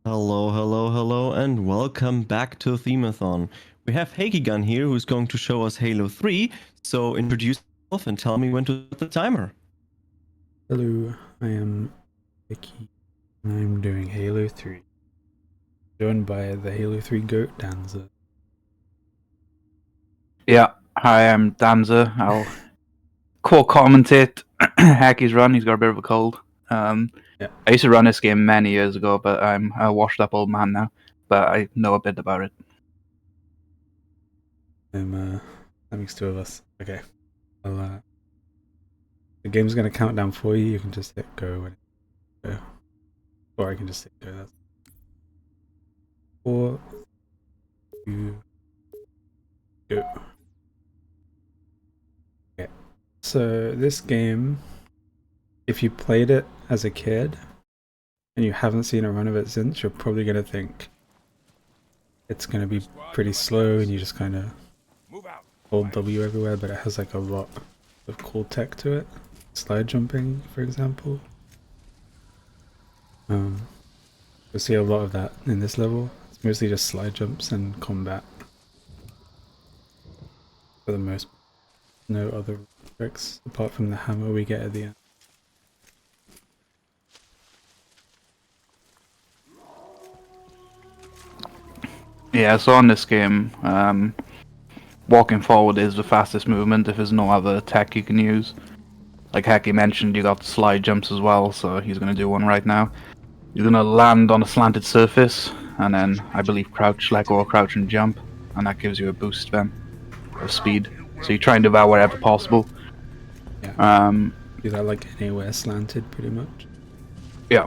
Hello, hello, hello, and welcome back to Themeathon. We have Hekigan here who's going to show us Halo 3, so introduce yourself and tell me when to set the timer. Hello, I am Vicky, and I'm doing Halo 3, joined by the Halo 3 GOAT Danza. Yeah, hi, I'm Danza. I'll co-commentate Hacky's run. He's got a bit of a cold. Yeah. I used to run this game many years ago, but I'm a washed-up old man now. But I know a bit about it. That makes two of us. Okay. Well, the game's gonna count down for you. You can just hit go when it go, or I can just hit go. That's 4, 2, go. Okay. So this game, if you played it as a kid and you haven't seen a run of it since, you're probably gonna think it's gonna be pretty slow and you just kind of hold W everywhere, but it has like a lot of cool tech to it. Slide jumping, for example. You'll see a lot of that in this level. It's mostly just slide jumps and combat. For the most part. No other tricks apart from the hammer we get at the end. Yeah, so on this game, walking forward is the fastest movement if there's no other tech you can use. Like Hacky mentioned, you got slide jumps as well, so he's going to do one right now. You're going to land on a slanted surface, and then I believe crouch, let go, crouch and jump, and that gives you a boost then of speed. So you try and do that wherever possible. Yeah. Do that like anywhere slanted, pretty much. Yeah.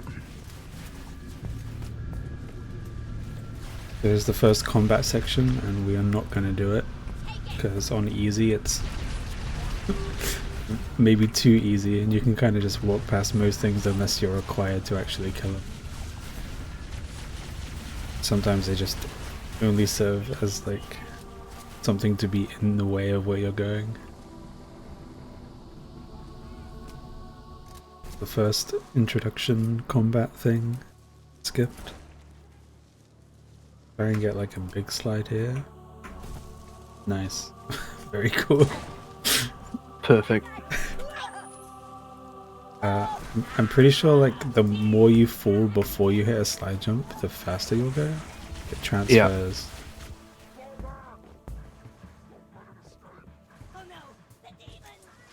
There's the first combat section, and we are not going to do it because on easy it's maybe too easy, and you can kind of just walk past most things unless you're required to actually kill them. Sometimes they just only serve as like something to be in the way of where you're going. The first introduction combat thing skipped. Try and get like a big slide here. Nice. Very cool. Perfect. I'm pretty sure like the more you fall before you hit a slide jump, the faster you'll go. It transfers.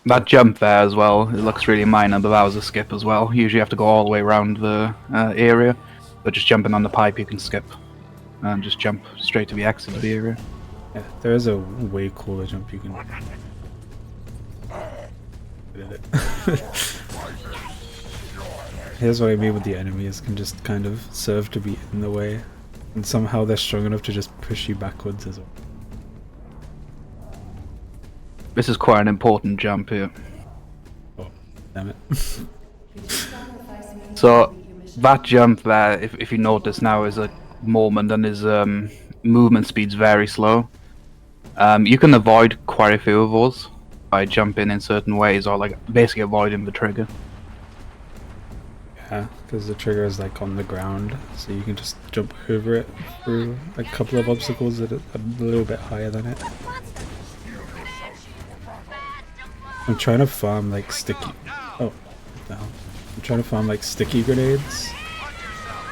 That jump there as well, it looks really minor, but that was a skip as well. You usually have to go all the way around the area, but just jumping on the pipe you can skip and just jump straight to the exit of the area. Yeah, there is a way cooler jump you can do. Here's what I mean with the enemies, can just kind of serve to be in the way, and somehow they're strong enough to just push you backwards as well. This is quite an important jump here. Oh, damn it. So that jump there, if you notice now, is a moment and his movement speed's very slow. You can avoid quite a few of those by jumping in certain ways, or like basically avoiding the trigger. Yeah, because the trigger is like on the ground, so you can just jump over it through a couple of obstacles that are a little bit higher than it. I'm trying to farm like sticky... Oh, what the hell? I'm trying to farm like sticky grenades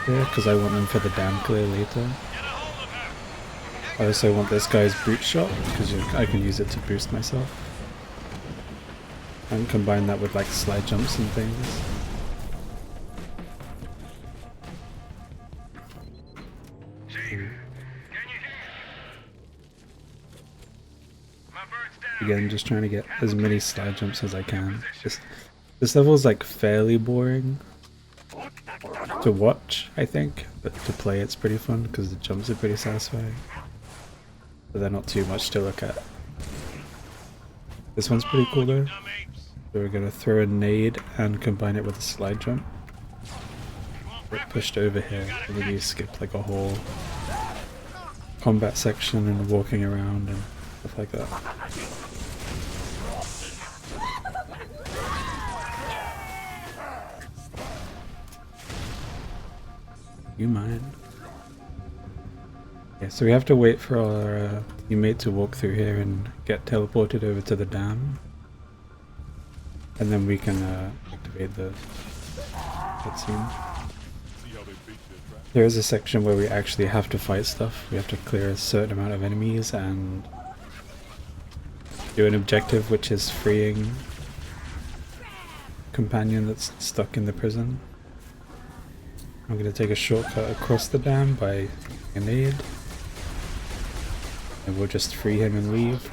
here, because I want them for the dam clear later. I also want this guy's brute shot, because I can use it to boost myself. And combine that with like slide jumps and things. Again, just trying to get as many slide jumps as I can. This level is like fairly boring to watch, I think, but to play it's pretty fun because the jumps are pretty satisfying. But they're not too much to look at. This one's pretty cool though. So we're gonna throw a nade and combine it with a slide jump. Get pushed over here, and then you skip like a whole combat section and walking around and stuff like that. You mind? Yeah, so we have to wait for our teammate to walk through here and get teleported over to the dam. And then we can activate the cutscene. There is a section where we actually have to fight stuff. We have to clear a certain amount of enemies and do an objective, which is freeing companion that's stuck in the prison. I'm going to take a shortcut across the dam by a nade. And we'll just free him and leave.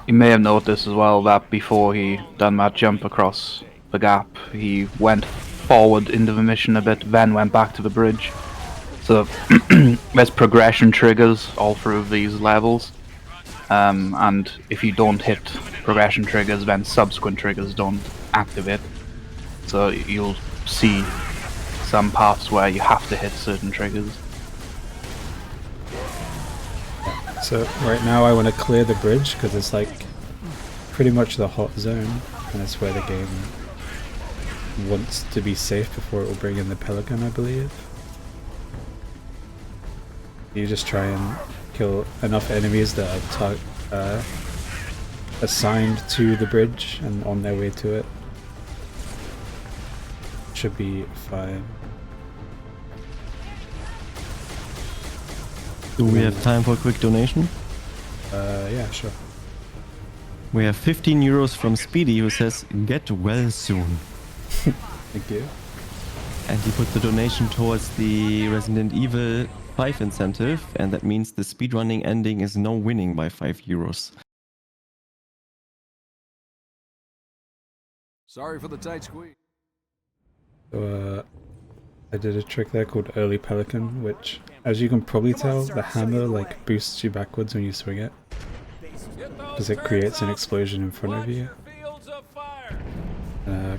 You may have noticed as well that before he done that jump across the gap, he went forward into the mission a bit, then went back to the bridge. So there's progression triggers all through these levels, and if you don't hit progression triggers, then subsequent triggers don't activate. So you'll see some parts where you have to hit certain triggers. So right now I want to clear the bridge because it's like pretty much the hot zone, and it's where the game wants to be safe before it will bring in the pelican, I believe. You just try and kill enough enemies that are assigned to the bridge and on their way to it. Should be fine. Do we have time for a quick donation? Yeah, sure. We have 15 euros from Speedy, who says, "Get well soon." Thank you. And he put the donation towards the Resident Evil 5 incentive, and that means the speedrunning ending is no winning by 5 euros. Sorry for the tight squeeze. So, I did a trick there called Early Pelican, which, as you can probably tell, the hammer like boosts you backwards when you swing it, because it creates an explosion in front of you.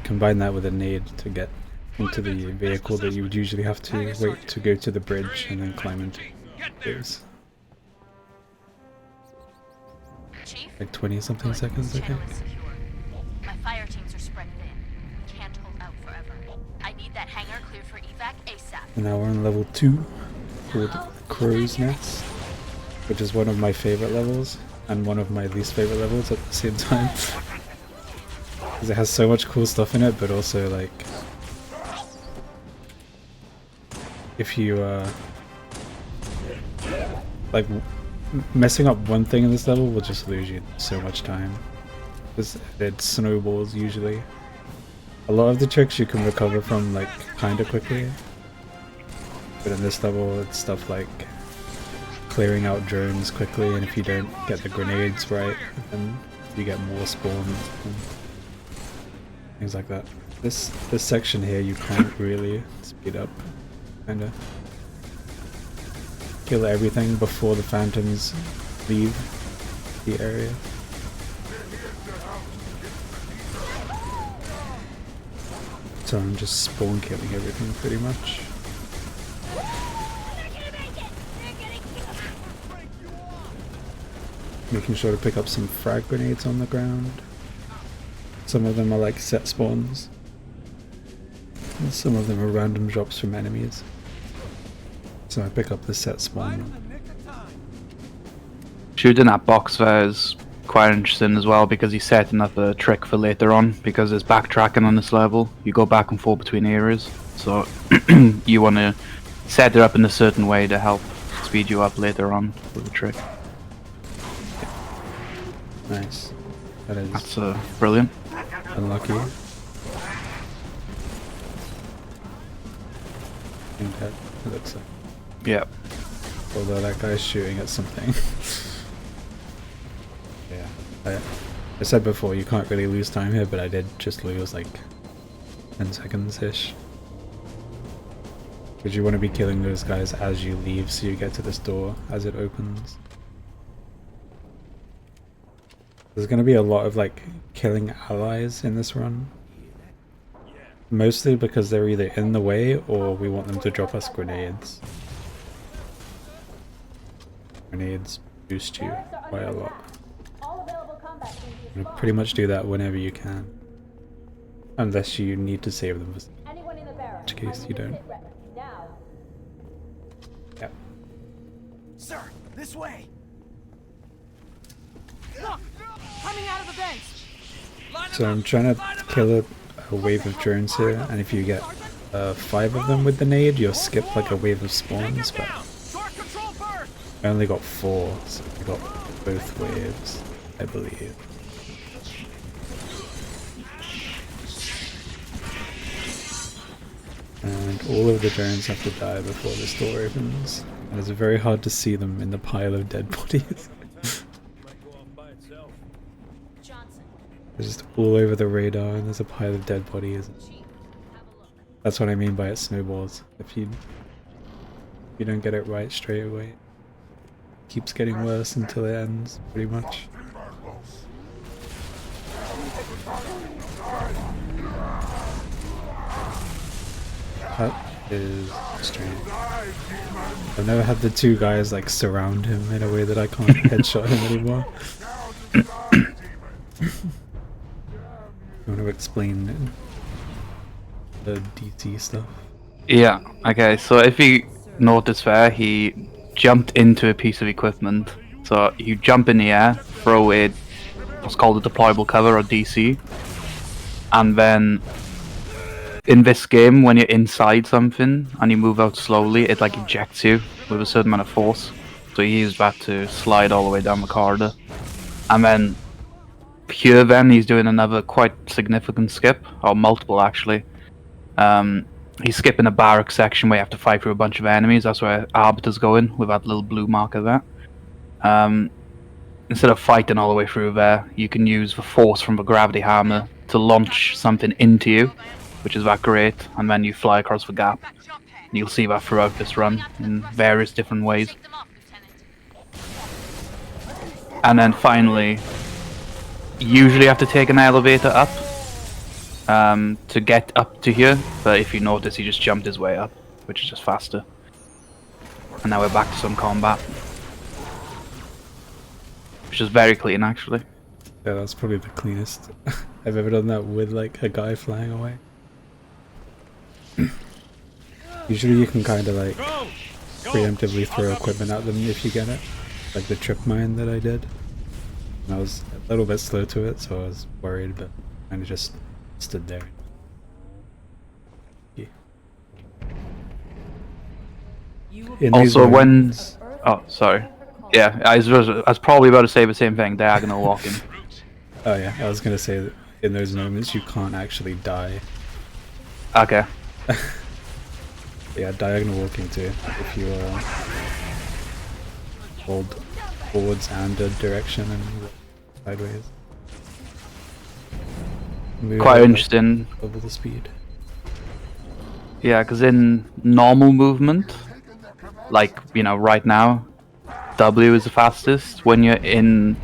Combine that with a nade to get into the vehicle that you would usually have to wait to go to the bridge and then climb into those. Like 20 something seconds, I think. My fire teams are spread thin. We can't hold out forever. I need that hangar cleared for evac ASAP. And now we're on level 2, called Crow's Nest, which is one of my favorite levels and one of my least favorite levels at the same time. Because it has so much cool stuff in it, but also like if you like messing up one thing in this level will just lose you so much time. It snowballs usually. A lot of the tricks you can recover from like kinda quickly, but in this level it's stuff like clearing out drones quickly, and if you don't get the grenades right, then you get more spawns and things like that. This section here you can't really speed up, kinda. Kill everything before the phantoms leave the area. So I'm just spawn killing everything pretty much. Making sure to pick up some frag grenades on the ground. Some of them are like set spawns. And some of them are random drops from enemies. So I pick up the set spawn. Shooting that box there is quite interesting as well, because he's setting up a trick for later on, because there's backtracking on this level. You go back and forth between areas, so you want to set it up in a certain way to help speed you up later on with the trick. Nice. That's brilliant. Unlucky. And dead, it looks like. Yeah. Although that guy's shooting at something. Yeah. I said before you can't really lose time here, but I did just lose like 10 seconds-ish. Because you want to be killing those guys as you leave, so you get to this door as it opens. There's going to be a lot of like killing allies in this run. Mostly because they're either in the way or we want them to drop us grenades. Grenades boost you quite a lot. You can pretty much do that whenever you can. Unless you need to save them. which case you don't. Yep. Sir, this way. Look, coming out of the vents. So I'm trying to kill a wave of drones here, and if you get 5 of them with the nade, you'll skip like a wave of spawns, but I only got 4, so I got both waves, I believe. And all of the drones have to die before this door opens, and it's very hard to see them in the pile of dead bodies. They're just all over the radar, and there's a pile of dead bodies. That's what I mean by it snowballs. If you don't get it right straight away, it keeps getting worse until it ends, pretty much. That is strange. I've never had the 2 guys like surround him in a way that I can't headshot him anymore. You want to explain the DC stuff? Yeah, okay, so if you notice there, he jumped into a piece of equipment. So you jump in the air, throw away what's called a deployable cover or DC, and then in this game, when you're inside something and you move out slowly, it like ejects you with a certain amount of force. So you use that to slide all the way down the corridor. And then here then he's doing another quite significant skip, or multiple actually. He's skipping a barrack section where you have to fight through a bunch of enemies. That's where Arbiter's going with that little blue marker there. Instead of fighting all the way through there, you can use the force from the gravity hammer to launch something into you, which is that great, and then you fly across the gap. And you'll see that throughout this run in various different ways. And then finally, usually you have to take an elevator up to get up to here, but if you notice he just jumped his way up, which is just faster. And now we're back to some combat, which is very clean actually. Yeah, that's probably the cleanest I've ever done that with like a guy flying away. Usually you can kind of like preemptively throw equipment at them if you get it, like the trip mine that I did. And I was a little bit slow to it, so I was worried, but kind of just stood there. Yeah. Also when... Oh, sorry. Yeah, I was probably about to say the same thing, diagonal walking. Oh yeah, I was gonna say that in those moments you can't actually die. Okay. Yeah, diagonal walking too, if you hold forwards and a direction and sideways. Move Quite interesting. Double the speed. Yeah, because in normal movement, like, you know, right now, W is the fastest. When you're in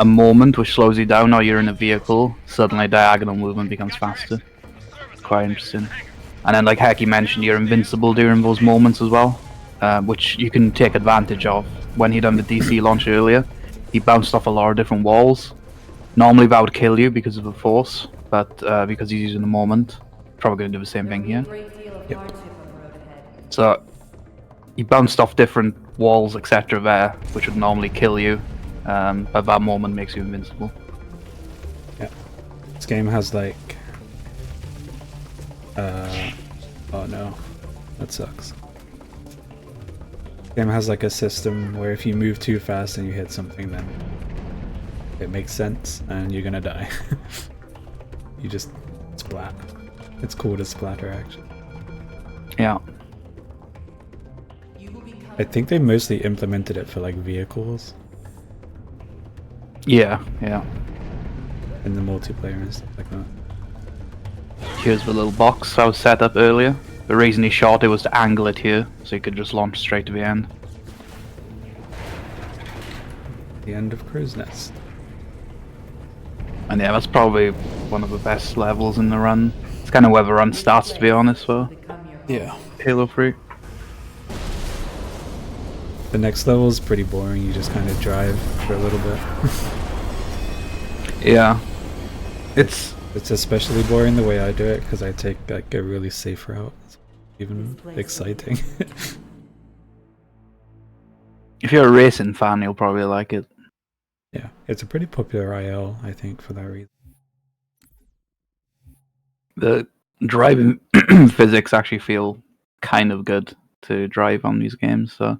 a moment which slows you down or you're in a vehicle, suddenly diagonal movement becomes faster. Quite interesting. And then, like Heki mentioned, you're invincible during those moments as well, which you can take advantage of. When he done the DC launch earlier, he bounced off a lot of different walls. Normally that would kill you because of the force, but because he's using the moment, probably going to do the same thing here. Yep. So he bounced off different walls, etc. there, which would normally kill you, but that moment makes you invincible. Yeah. This game has like... oh no, that sucks. This game has like a system where if you move too fast and you hit something, then it makes sense and you're gonna die. You just splat. It's called a splatter actually. Yeah. I think they mostly implemented it for like vehicles Yeah, yeah. in the multiplayer and stuff like that. Here's the little box I was set up earlier. The reason he shot it was to angle it here, so he could just launch straight to the end. The end of Crow's Nest. And yeah, that's probably one of the best levels in the run. It's kind of where the run starts, to be honest, for Yeah. Halo 3. The next level is pretty boring, you just kind of drive for a little bit. Yeah. It's... It's especially boring the way I do it, because I take like a really safe route. even exciting. If you're a racing fan, you'll probably like it. Yeah, it's a pretty popular IL, I think, for that reason. The driving physics actually feel kind of good to drive on these games, so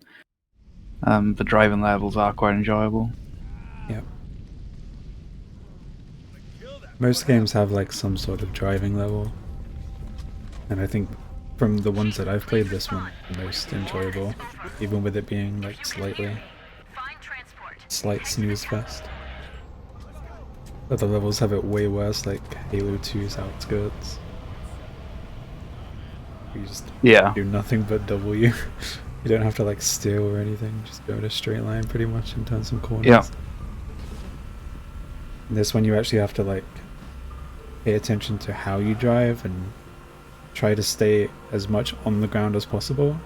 the driving levels are quite enjoyable. Yeah. Most games have like some sort of driving level, and I think from the ones that I've played, this one the most enjoyable, even with it being like slight snooze fest. But the levels have it way worse, like Halo 2's Outskirts. You just do nothing but W. You don't have to like steer or anything, just go in a straight line pretty much and turn some corners. Yeah. And this one you actually have to like pay attention to how you drive and try to stay as much on the ground as possible.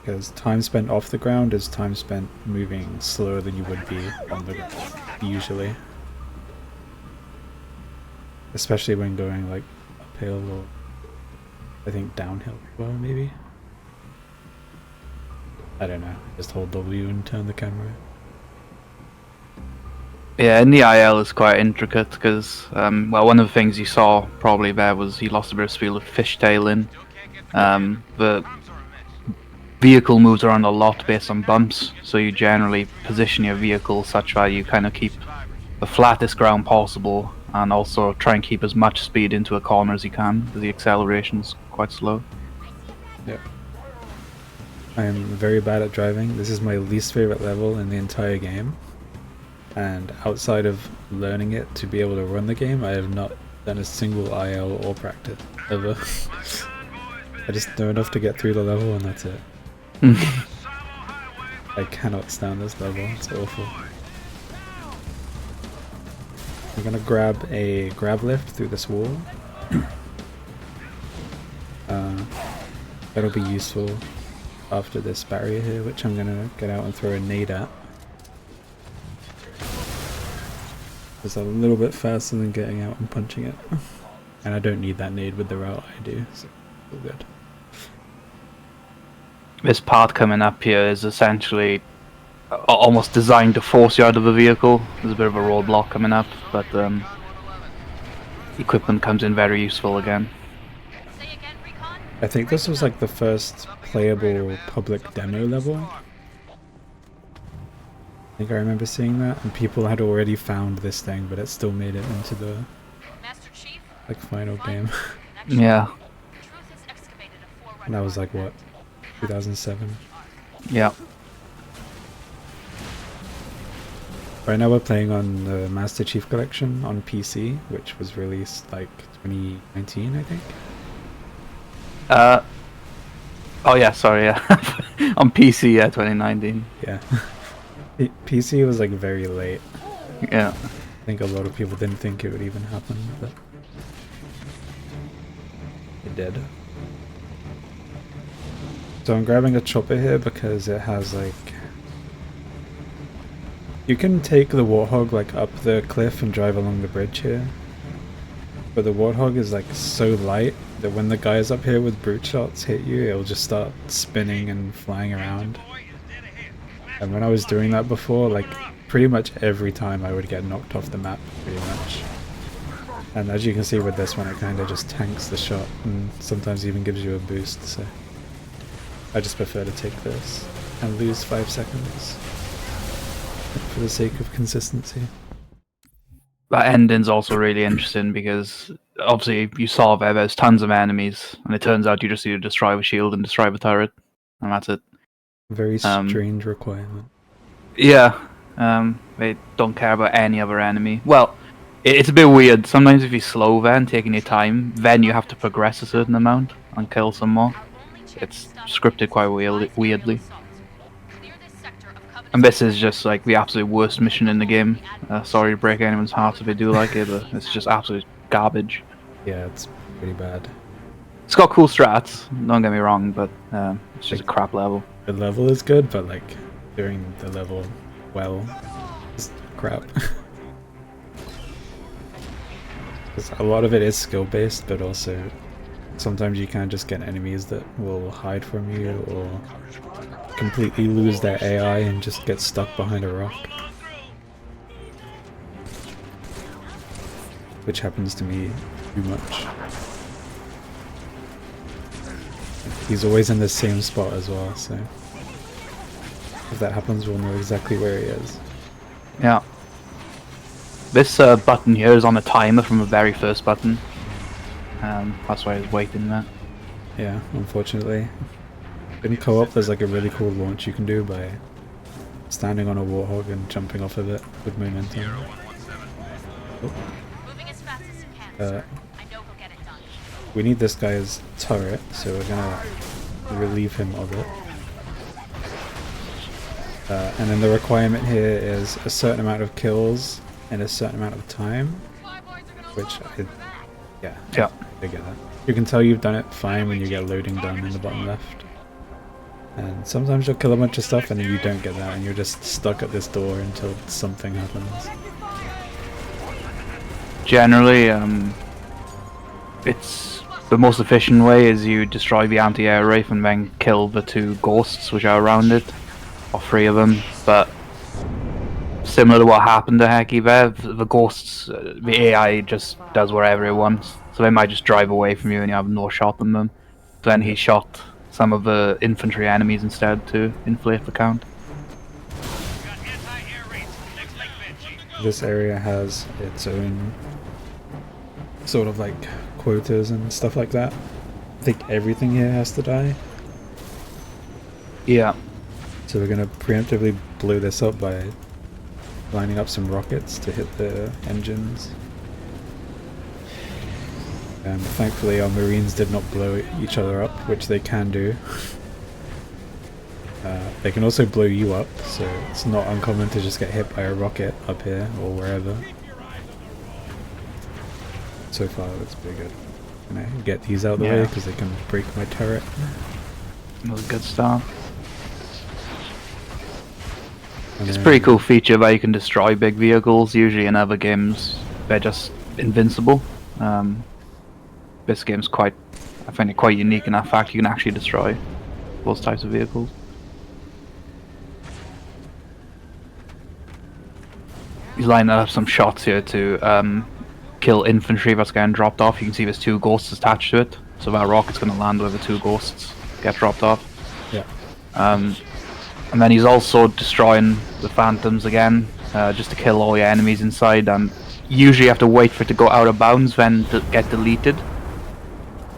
Because time spent off the ground is time spent moving slower than you would be on the ground, usually. Especially when going like uphill or I think downhill as well, maybe. I don't know, just hold W and turn the camera. Yeah, in the IL is quite intricate because, well, one of the things you saw probably there was he lost a bit of speed with fishtailing. The vehicle moves around a lot based on bumps, so you generally position your vehicle such that you kind of keep the flattest ground possible and also try and keep as much speed into a corner as you can, because the acceleration's quite slow. Yeah. I am very bad at driving. This is my least favorite level in the entire game. And outside of learning it to be able to run the game, I have not done a single IL or practice, ever. I just know enough to get through the level and that's it. I cannot stand this level, it's awful. I'm gonna grab a grab lift through this wall. That'll be useful after this barrier here, which I'm gonna get out and throw a nade at. It's a little bit faster than getting out and punching it. And I don't need that nade with the route I do, so all good. This part coming up here is essentially almost designed to force you out of the vehicle. There's a bit of a roadblock coming up, but equipment comes in very useful again. I think this was like the first playable public demo level. I think I remember seeing that, and people had already found this thing, but it still made it into the like final game. Yeah. And that was like what, 2007? Yeah. Right now we're playing on the Master Chief Collection on PC, which was released like 2019, I think. Oh yeah, sorry, yeah. On PC, yeah, 2019. Yeah. PC was like very late. Yeah. I think a lot of people didn't think it would even happen, but it did. So I'm grabbing a chopper here because it has like... You can take the Warthog like up the cliff and drive along the bridge here. But the Warthog is like so light that when the guys up here with brute shots hit you, it'll just start spinning and flying around. And when I was doing that before, like pretty much every time I would get knocked off the map, pretty much. And as you can see with this one, it kind of just tanks the shot and sometimes even gives you a boost, so I just prefer to take this and lose 5 seconds for the sake of consistency. That ending's also really interesting because obviously you saw there's tons of enemies, and it turns out you just need to destroy the shield and destroy the turret, and that's it. Very strange requirement. Yeah, they don't care about any other enemy. Well, it's a bit weird. Sometimes if you're slow there and taking your time, then you have to progress a certain amount and kill some more. It's scripted quite weirdly. And this is just like the absolute worst mission in the game. Sorry to break anyone's heart if they do like it, but it's just absolute garbage. Yeah, it's pretty bad. It's got cool strats, don't get me wrong, but it's just a crap level. The level is good, but like doing the level well is crap. Because a lot of it is skill based, but also sometimes you can just get enemies that will hide from you or completely lose their AI and just get stuck behind a rock. Which happens to me too much. He's always in the same spot as well, so if that happens we'll know exactly where he is. Yeah. This button here is on a timer from the very first button. That's why I was waiting there. Yeah, unfortunately. In co-op there's like a really cool launch you can do by standing on a warthog and jumping off of it with momentum. Oh. Moving as fast as you can, sir. I know he'll get it done. We need this guy's turret, so we're gonna relieve him of it. And then the requirement here is a certain amount of kills in a certain amount of time, which yeah, I get that. You can tell you've done it fine when you get loading done in the bottom left. And sometimes you'll kill a bunch of stuff and then you don't get that and you're just stuck at this door until something happens. Generally, it's the most efficient way is you destroy the anti-air rifle and then kill the 2 ghosts which are around it, or 3 of them. But similar to what happened to Heki there, the ghosts, the AI just does whatever it wants, so they might just drive away from you and you have no shot on them. Then he shot some of the infantry enemies instead to inflate the count. This area has its own sort of like quotas and stuff like that. I think everything here has to die. Yeah. So we're gonna preemptively blow this up by lining up some rockets to hit the engines. And thankfully our marines did not blow each other up, which they can do. They can also blow you up, so it's not uncommon to just get hit by a rocket up here or wherever. So far it looks pretty good. Can I get these out of the way because they can break my turret? That was a good start. It's a pretty cool feature where you can destroy big vehicles. Usually in other games they're just invincible. This game's I find it quite unique in that fact you can actually destroy those types of vehicles. He's lining up some shots here to kill infantry that's getting dropped off. You can see there's 2 ghosts attached to it, so that rocket's going to land where the 2 ghosts get dropped off. Yeah. And then he's also destroying the phantoms again, just to kill all your enemies inside, and usually you have to wait for it to go out of bounds then to get deleted.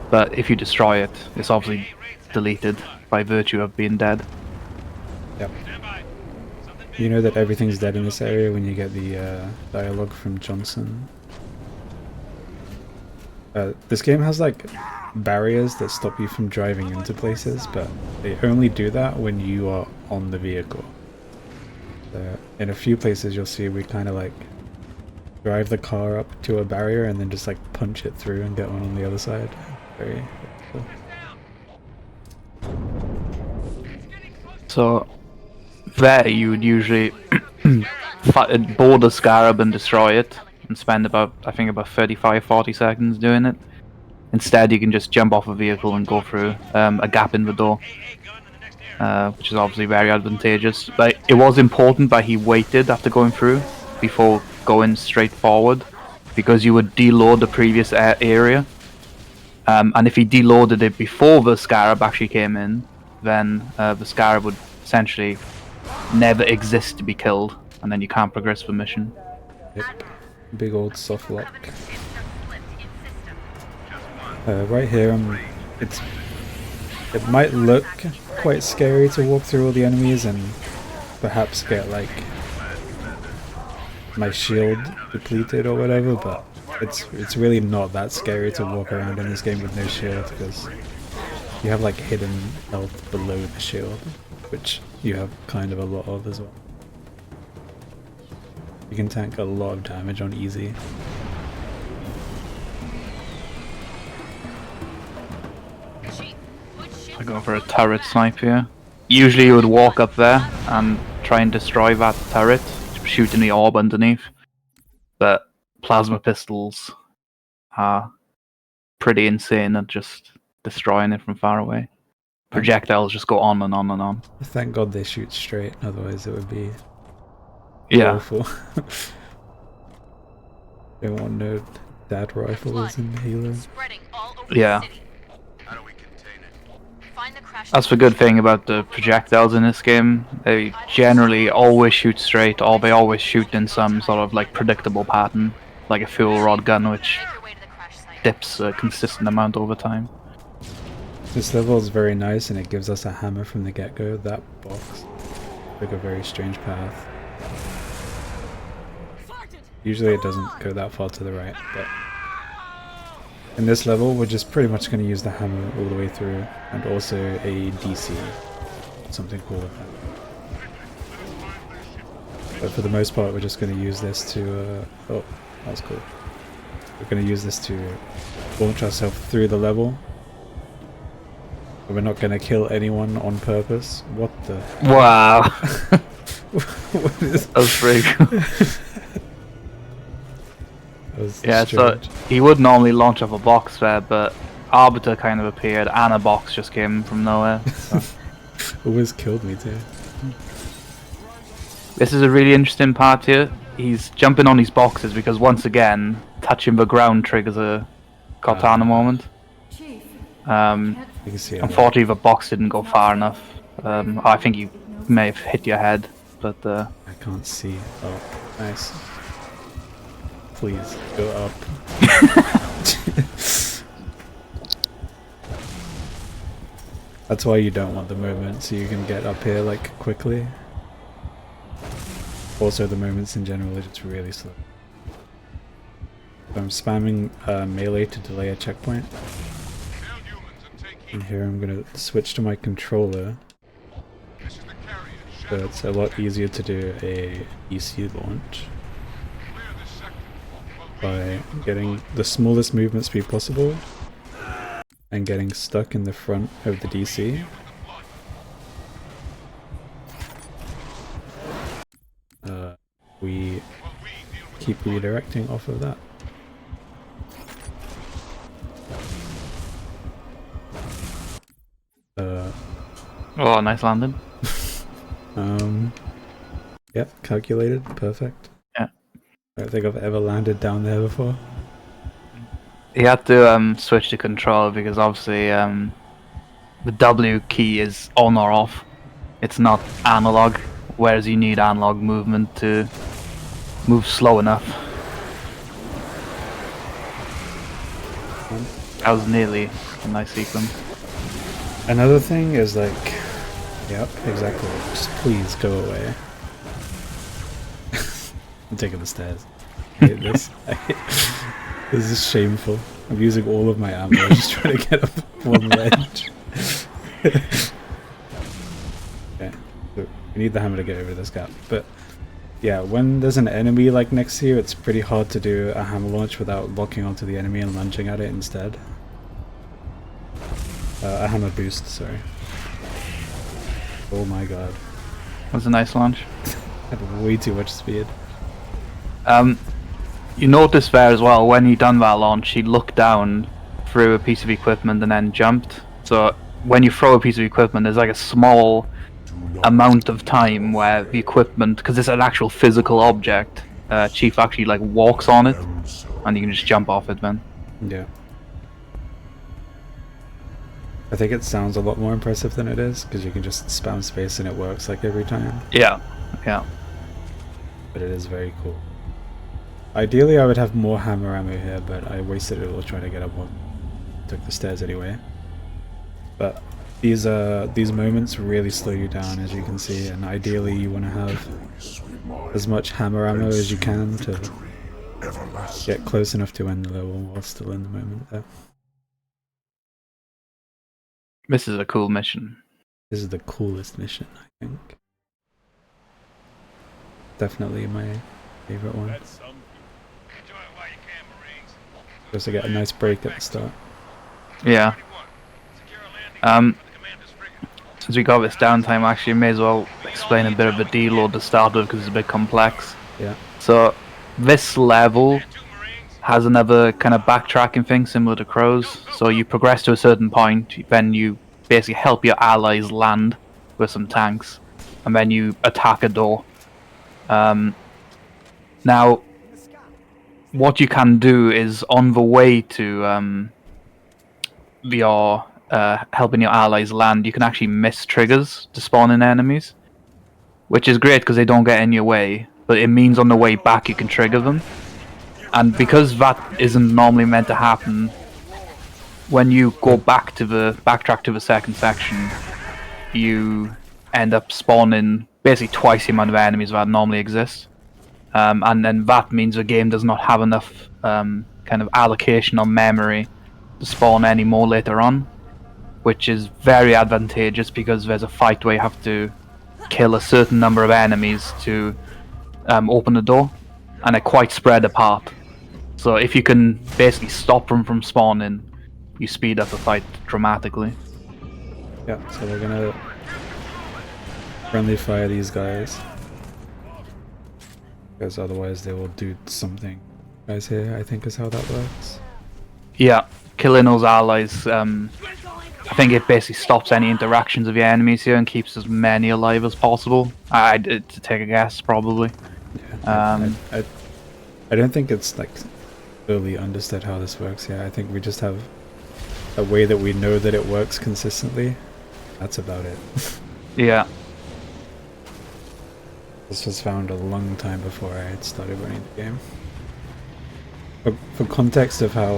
But if you destroy it, it's obviously deleted by virtue of being dead. Yep. You know that everything's dead in this area when you get the dialogue from Johnson. This game has like barriers that stop you from driving into places, but they only do that when you are on the vehicle. In a few places you'll see we kind of like drive the car up to a barrier and then just like punch it through and get on the other side. Very cool. So there you would usually board the Scarab and destroy it and spend about, I think, about 35-40 seconds doing it. Instead you can just jump off a vehicle and go through a gap in the door, which is obviously very advantageous. But it was important that he waited after going through before going straight forward, because you would deload the previous area. And if he deloaded it before the Scarab actually came in, then the Scarab would essentially never exist to be killed, and then you can't progress the mission. Yep. Big old soft lock. Right here, it might look quite scary to walk through all the enemies and perhaps get like my shield depleted or whatever, but it's really not that scary to walk around in this game with no shield, because you have like hidden health below the shield, which you have kind of a lot of as well. You can tank a lot of damage on easy. I go for a turret snipe here. Usually you would walk up there and try and destroy that turret, shooting the orb underneath. But plasma pistols are pretty insane at just destroying it from far away. Projectiles just go on and on and on. Thank God they shoot straight, otherwise it would be Yeah. awful. Don't want no dad rifles in Halo. Spreading all over Yeah. the city. How do we contain it? Find the crash. That's the good thing about the projectiles in this game. They generally always shoot straight, or they always shoot in some sort of like predictable pattern, like a fuel rod gun, which Make your way to the crash site. dips a consistent amount over time. This level is very nice and it gives us a hammer from the get-go. That box took a very strange path. Usually it doesn't go that far to the right, but in this level we're just pretty much going to use the hammer all the way through, and also a DC, something cool with that. But for the most part we're just going to use this to, oh, that was cool. We're going to use this to launch ourselves through the level. We're not going to kill anyone on purpose. What the? Wow. What is That was pretty cool. that was Yeah, so strange. he would normally launch off a box there, but Arbiter kind of appeared and a box just came from nowhere. So. Always killed me too. This is a really interesting part here. He's jumping on these boxes because once again, touching the ground triggers a Cortana moment. You can see it. Unfortunately, the box didn't go far enough. I think you may have hit your head, but I can't see. Oh, nice. Please go up. That's why you don't want the movement, so you can get up here like quickly. Also, the movements in general are just really slow. So I'm spamming melee to delay a checkpoint. And here I'm gonna switch to my controller. So it's a lot easier to do a DC launch by getting the smallest movement speed possible and getting stuck in the front of the DC. We keep redirecting off of that. oh, nice landing. Yep, calculated, perfect. Yeah. I don't think I've ever landed down there before. He had to switch to control because obviously the W key is on or off. It's not analog, whereas you need analog movement to move slow enough. That was nearly a nice sequence. Another thing is like, yep, exactly. Just please go away. I'm taking the stairs. I hate this. This is shameful. I'm using all of my ammo just trying to get up one ledge. Okay, so we need the hammer to get over this gap. But yeah, when there's an enemy like next to you, it's pretty hard to do a hammer launch without locking onto the enemy and lunging at it instead. A hammer boost, sorry. Oh my god. That was a nice launch. Had way too much speed. You notice there as well, when he done that launch, he looked down, threw a piece of equipment and then jumped. So when you throw a piece of equipment, there's like a small amount of time where the equipment, because it's an actual physical object, Chief actually like walks on it and you can just jump off it then. Yeah. I think it sounds a lot more impressive than it is, because you can just spam space and it works like every time. Yeah, yeah. But it is very cool. Ideally I would have more hammer ammo here, but I wasted it all trying to get up one. Took the stairs anyway. But these moments really slow you down, as you can see, and ideally you want to have as much hammer ammo as you can to get close enough to end the level while still in the moment there. This is a cool mission. This is the coolest mission, I think. Definitely my favorite one. Just to get a nice break at the start. Yeah. Since we got this downtime, actually, may as well explain a bit of the deload to start with because it's a bit complex. Yeah. So, this level has another kind of backtracking thing similar to crows. So you progress to a certain point, then you basically help your allies land with some tanks, and then you attack a door. Now, what you can do is on the way to your helping your allies land, you can actually miss triggers to spawn in enemies, which is great because they don't get in your way, but it means on the way back you can trigger them. And because that isn't normally meant to happen, when you go backtrack to the second section, you end up spawning basically twice the amount of enemies that normally exist. And then that means the game does not have enough kind of allocation on memory to spawn any more later on, which is very advantageous because there's a fight where you have to kill a certain number of enemies to open the door, and they're quite spread apart. So if you can basically stop them from spawning, you speed up the fight dramatically. Yeah, so we're gonna friendly fire these guys, because otherwise they will do something. Guys here, I think is how that works. Yeah, killing those allies, I think it basically stops any interactions of your enemies here and keeps as many alive as possible. To take a guess, probably. Yeah, I don't think it's like fully understood how this works. Yeah, I think we just have a way that we know that it works consistently. That's about it. Yeah. This was found a long time before I had started running the game. For context of how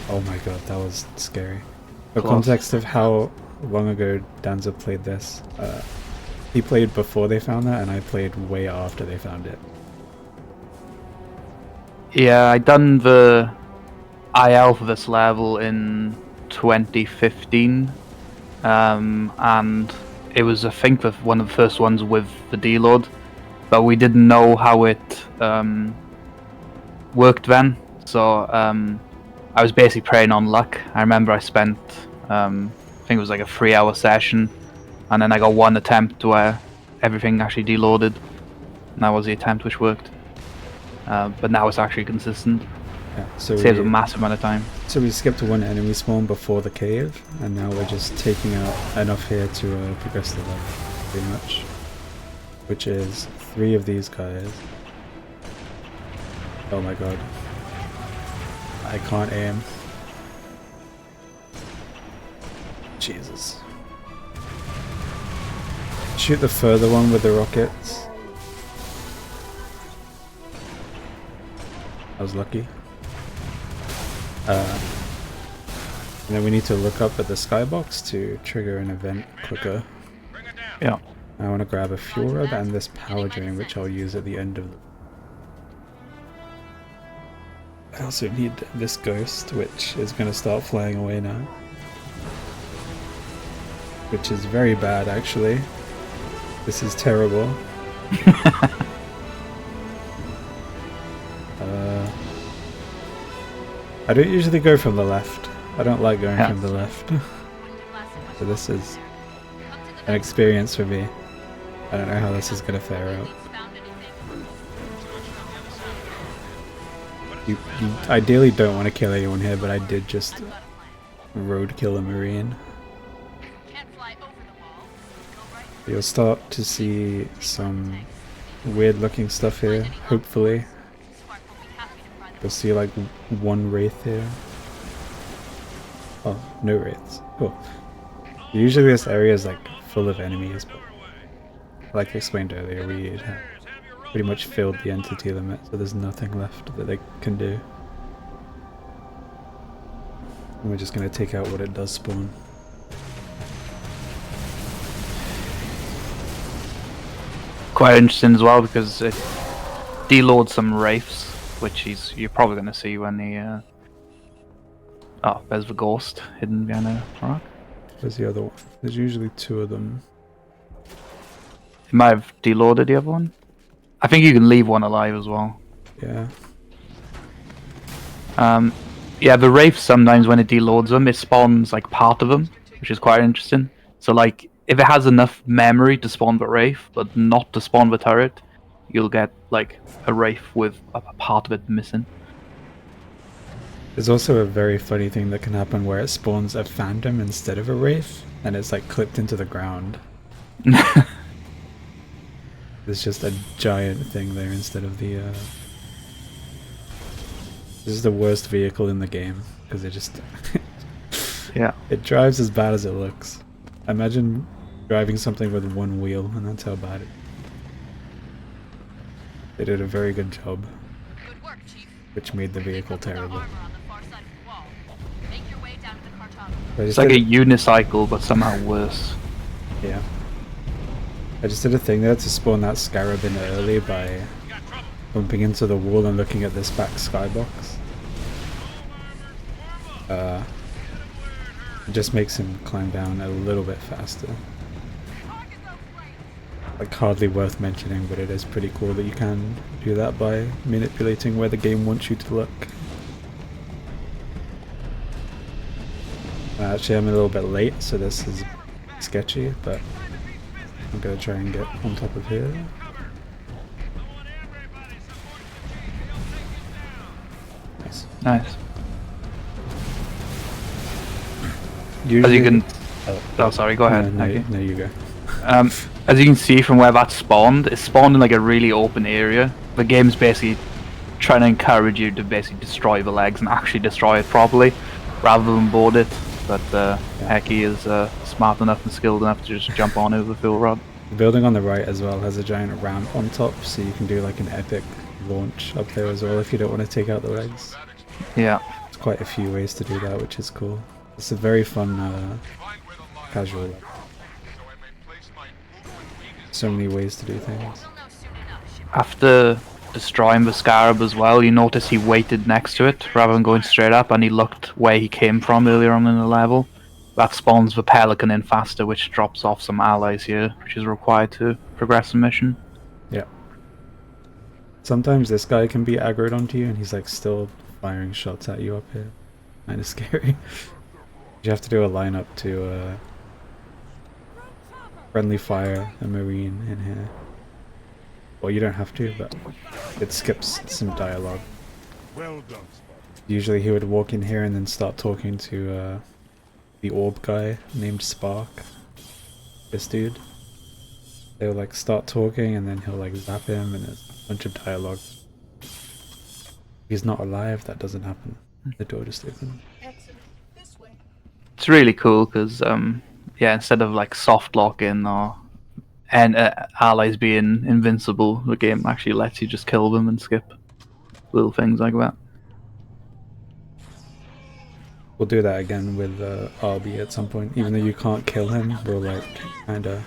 oh my god, that was scary. For context of how long ago Danza played this, he played before they found that, and I played way after they found it. Yeah, I done the IL for this level in 2015, and it was, I think, one of the first ones with the deload, but we didn't know how it worked then, so I was basically preying on luck. I remember I spent, I think it was like a 3-hour session, and then I got one attempt where everything actually deloaded, and that was the attempt which worked. But now it's actually consistent. Yeah, so saves a massive amount of time. So we skipped one enemy spawn before the cave, and now we're just taking out enough here to progress the level, pretty much. Which is 3 of these guys. Oh my god. I can't aim. Jesus. Shoot the further one with the rockets. I was lucky. And then we need to look up at the skybox to trigger an event quicker. Yeah. I want to grab a fuel rod and this power drain, which I'll use at the end of the... I also need this ghost, which is going to start flying away now. Which is very bad, actually. This is terrible. I don't usually go from the left. I don't like going from the left. So this is an experience for me. I don't know how this is going to fare out. You ideally don't want to kill anyone here, but I did just roadkill a marine. You'll start to see some weird looking stuff here, hopefully. You'll see like one wraith here. Oh, no wraiths. Cool. Usually this area is like full of enemies, but like I explained earlier, we have pretty much filled the entity limit, so there's nothing left that they can do. And we're just going to take out what it does spawn. Quite interesting as well because it deloads some wraiths, which you're probably going to see when the oh, there's the ghost hidden behind a rock. Where's the other one? There's usually 2 of them. It might have deloaded the other one. I think you can leave one alive as well. Yeah. Yeah, the wraiths sometimes when it deloads them, it spawns like part of them, which is quite interesting. So like, if it has enough memory to spawn the wraith, but not to spawn the turret, you'll get like a Wraith with a part of it missing. There's also a very funny thing that can happen where it spawns a Phantom instead of a Wraith, and it's like clipped into the ground. There's just a giant thing there instead of the This is the worst vehicle in the game, because it just Yeah. it drives as bad as it looks. Imagine driving something with one wheel, and that's how bad it is. They did a very good job, Good work, Chief. which made the vehicle Pick up terrible. armor on the far side of the wall. Make your way down to the cartographer. But I It's just like a did unicycle, but somehow worse. yeah. I just did a thing there to spawn that scarab in early by bumping into the wall and looking at this back skybox. It just makes him climb down a little bit faster. Like hardly worth mentioning, but it is pretty cool that you can do that by manipulating where the game wants you to look. Actually, I'm a little bit late, so this is sketchy, but I'm gonna try and get on top of here. Nice. Nice. Usually, As you can... Oh, sorry, go ahead. No, Thank you. no, you go. As you can see from where that spawned, it spawned in like a really open area. The game's basically trying to encourage you to basically destroy the legs and actually destroy it properly, rather than board it. But Heki is smart enough and skilled enough to just jump on over the fuel rod. The building on the right as well has a giant ramp on top, so you can do like an epic launch up there as well if you don't want to take out the legs. Yeah. There's quite a few ways to do that, which is cool. It's a very fun casual. So many ways to do things. We'll know soon enough, ship. After destroying the scarab as well, you notice he waited next to it rather than going straight up, and he looked where he came from earlier on in the level. That spawns the pelican in faster, which drops off some allies here, which is required to progress the mission. Yeah. Sometimes this guy can be aggroed onto you and he's like still firing shots at you up here. Kinda scary. You have to do a lineup to friendly fire a marine in here. Well, you don't have to, but it skips some dialogue. Well done. Usually he would walk in here and then start talking to the orb guy named Spark. This dude. They'll like start talking and then he'll like zap him and there's a bunch of dialogue. If he's not alive, that doesn't happen. The door just opens. It's really cool because, yeah, instead of like soft locking or allies being invincible, the game actually lets you just kill them and skip little things like that. We'll do that again with RB at some point. Even though you can't kill him, we'll like kinda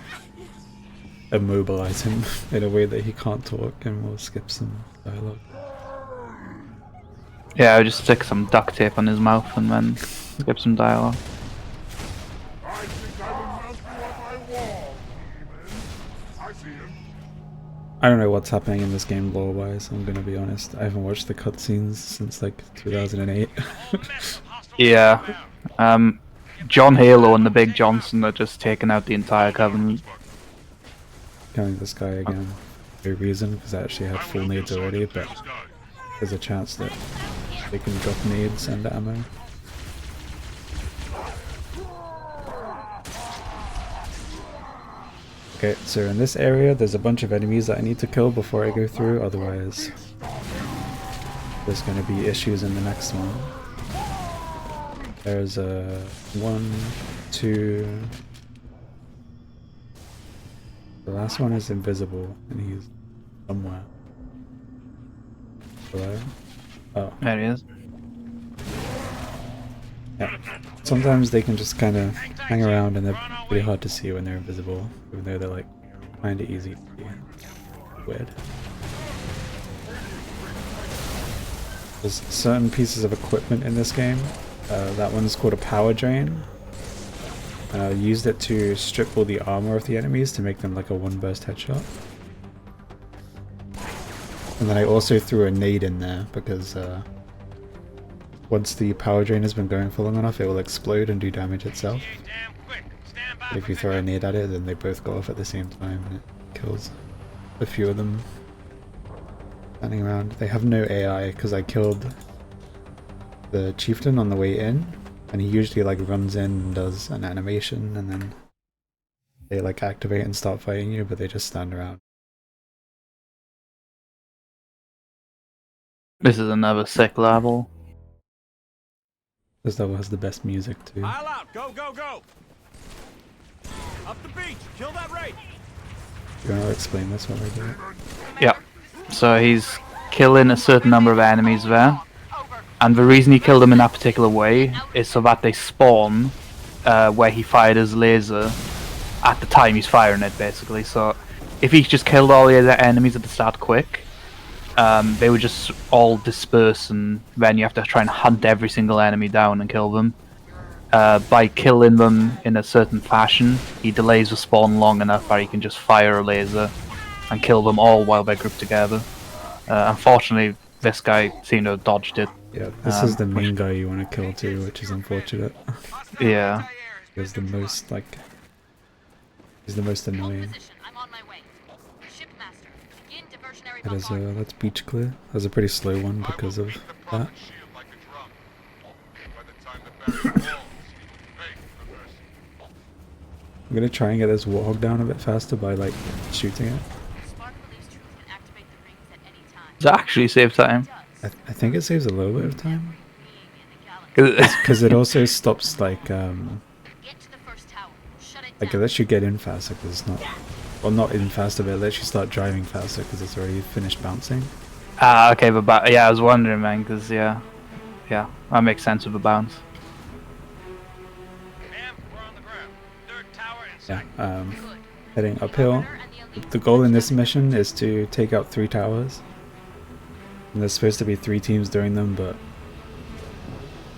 immobilize him in a way that he can't talk and we'll skip some dialogue. Yeah, I would just stick some duct tape on his mouth and then skip some dialogue. I think I will mount you on my wall, demon. I see him. I don't know what's happening in this game lore-wise, I'm gonna be honest. I haven't watched the cutscenes since like 2008. Yeah, John Halo and the Big Johnson are just taking out the entire Covenant. Killing this guy again. No reason, because I actually had full nades already, but there's a chance that they can drop nades and ammo. Okay, so in this area there's a bunch of enemies that I need to kill before I go through, otherwise there's going to be issues in the next one. There's a 1, 2... The last one is invisible, and he's somewhere. Hello? Oh. There he is. Yeah. Sometimes they can just kind of hang around and they're pretty hard to see when they're invisible, even though they're like kind of easy to see. Weird. There's certain pieces of equipment in this game. That one's called a power drain. And I used it to strip all the armor of the enemies to make them like a one burst headshot. And then I also threw a nade in there because once the power drain has been going for long enough, it will explode and do damage itself. But if you throw a nade at it, then they both go off at the same time and it kills a few of them standing around. They have no AI because I killed the chieftain on the way in, and he usually like runs in and does an animation, and then they like activate and start fighting you, but they just stand around. This is another sick level. This level has the best music too. Pile out! Go, go, go! Up the beach! Kill that raid! Do you want to explain this while I do it? Yeah. So he's killing a certain number of enemies there. And the reason he killed them in that particular way is so that they spawn where he fired his laser at the time he's firing it, basically. So if he just killed all the other enemies at the start quick, they would just all disperse, and then you have to try and hunt every single enemy down and kill them. By killing them in a certain fashion, he delays the spawn long enough where he can just fire a laser and kill them all while they're grouped together. Unfortunately, this guy seemed to have dodged it. Yeah, this is the main guy you want to kill too, which is unfortunate. Yeah. He's the most like... he's the most annoying. I'm on my way. Shipmaster, begin diversionary It is, bombardment. that's beach clear. That's a pretty slow one because of that. I'm gonna try and get this warthog down a bit faster by like shooting it. Spark believes Truth can activate the rings at any time. Does that actually save time? I think it saves a little bit of time. Being in the galaxy. Because it also stops like, Get to the first tower. Shut it like it down. lets you get in faster because it's not... well, not in faster, but it lets you start driving faster because it's already finished bouncing. Ah, okay, but yeah, I was wondering, man, because yeah, that makes sense with the bounce. Ma'am, we're on the ground. Third tower and Yeah, second. Good. heading uphill. The goal in this mission is to take out 3 towers. And there's supposed to be 3 teams doing them, but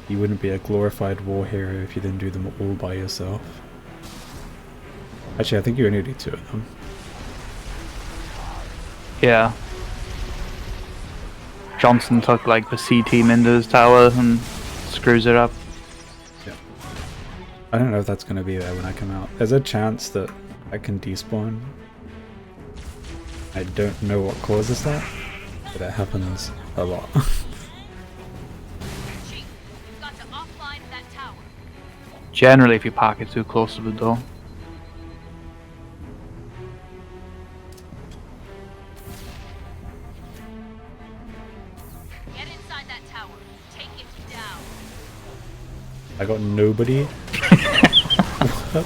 you wouldn't be a glorified war hero if you didn't do them all by yourself. Actually, I think you only do 2 of them. Yeah. Johnson took like the C team into his tower and screws it up. I don't know if that's going to be there when I come out. There's a chance that I can despawn. I don't know what causes that, but it happens a lot. Chief, you've got to offline that tower. Generally, if you park it too close to the door. Get inside that tower. Take it down. I got nobody. What?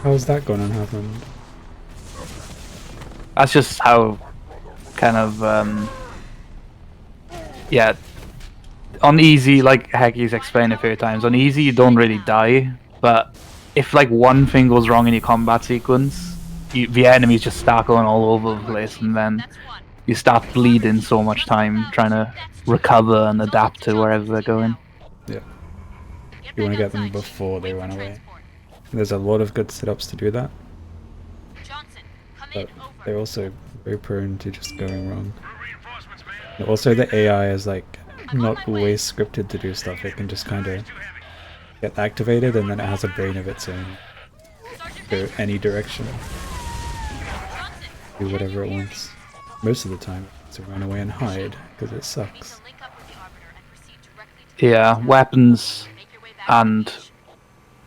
How's that gonna happen? That's just how kind of yeah, on easy, like Heki's explained a few times, on easy you don't really die, but if like one thing goes wrong in your combat sequence, the enemies just start going all over the place, and then That's one. you start bleeding so much time trying to recover and adapt to wherever they're going. Yeah. Get You want to back get them outside, Chief. before they Wait run for away. transport. There's a lot of good setups to do that, Johnson, come but in. Over. they're also very prone to just going wrong. Reinforcements, man. And also, the AI is like not always scripted to do stuff. It can just kind of get activated, and then it has a brain of its own. Sergeant Go Major, any direction, Johnson, do whatever it wants. Most of the time, to run away and hide because it need sucks. to link up with the Arbiter and proceed directly to the Yeah, tower. weapons Make your way back to the and beach.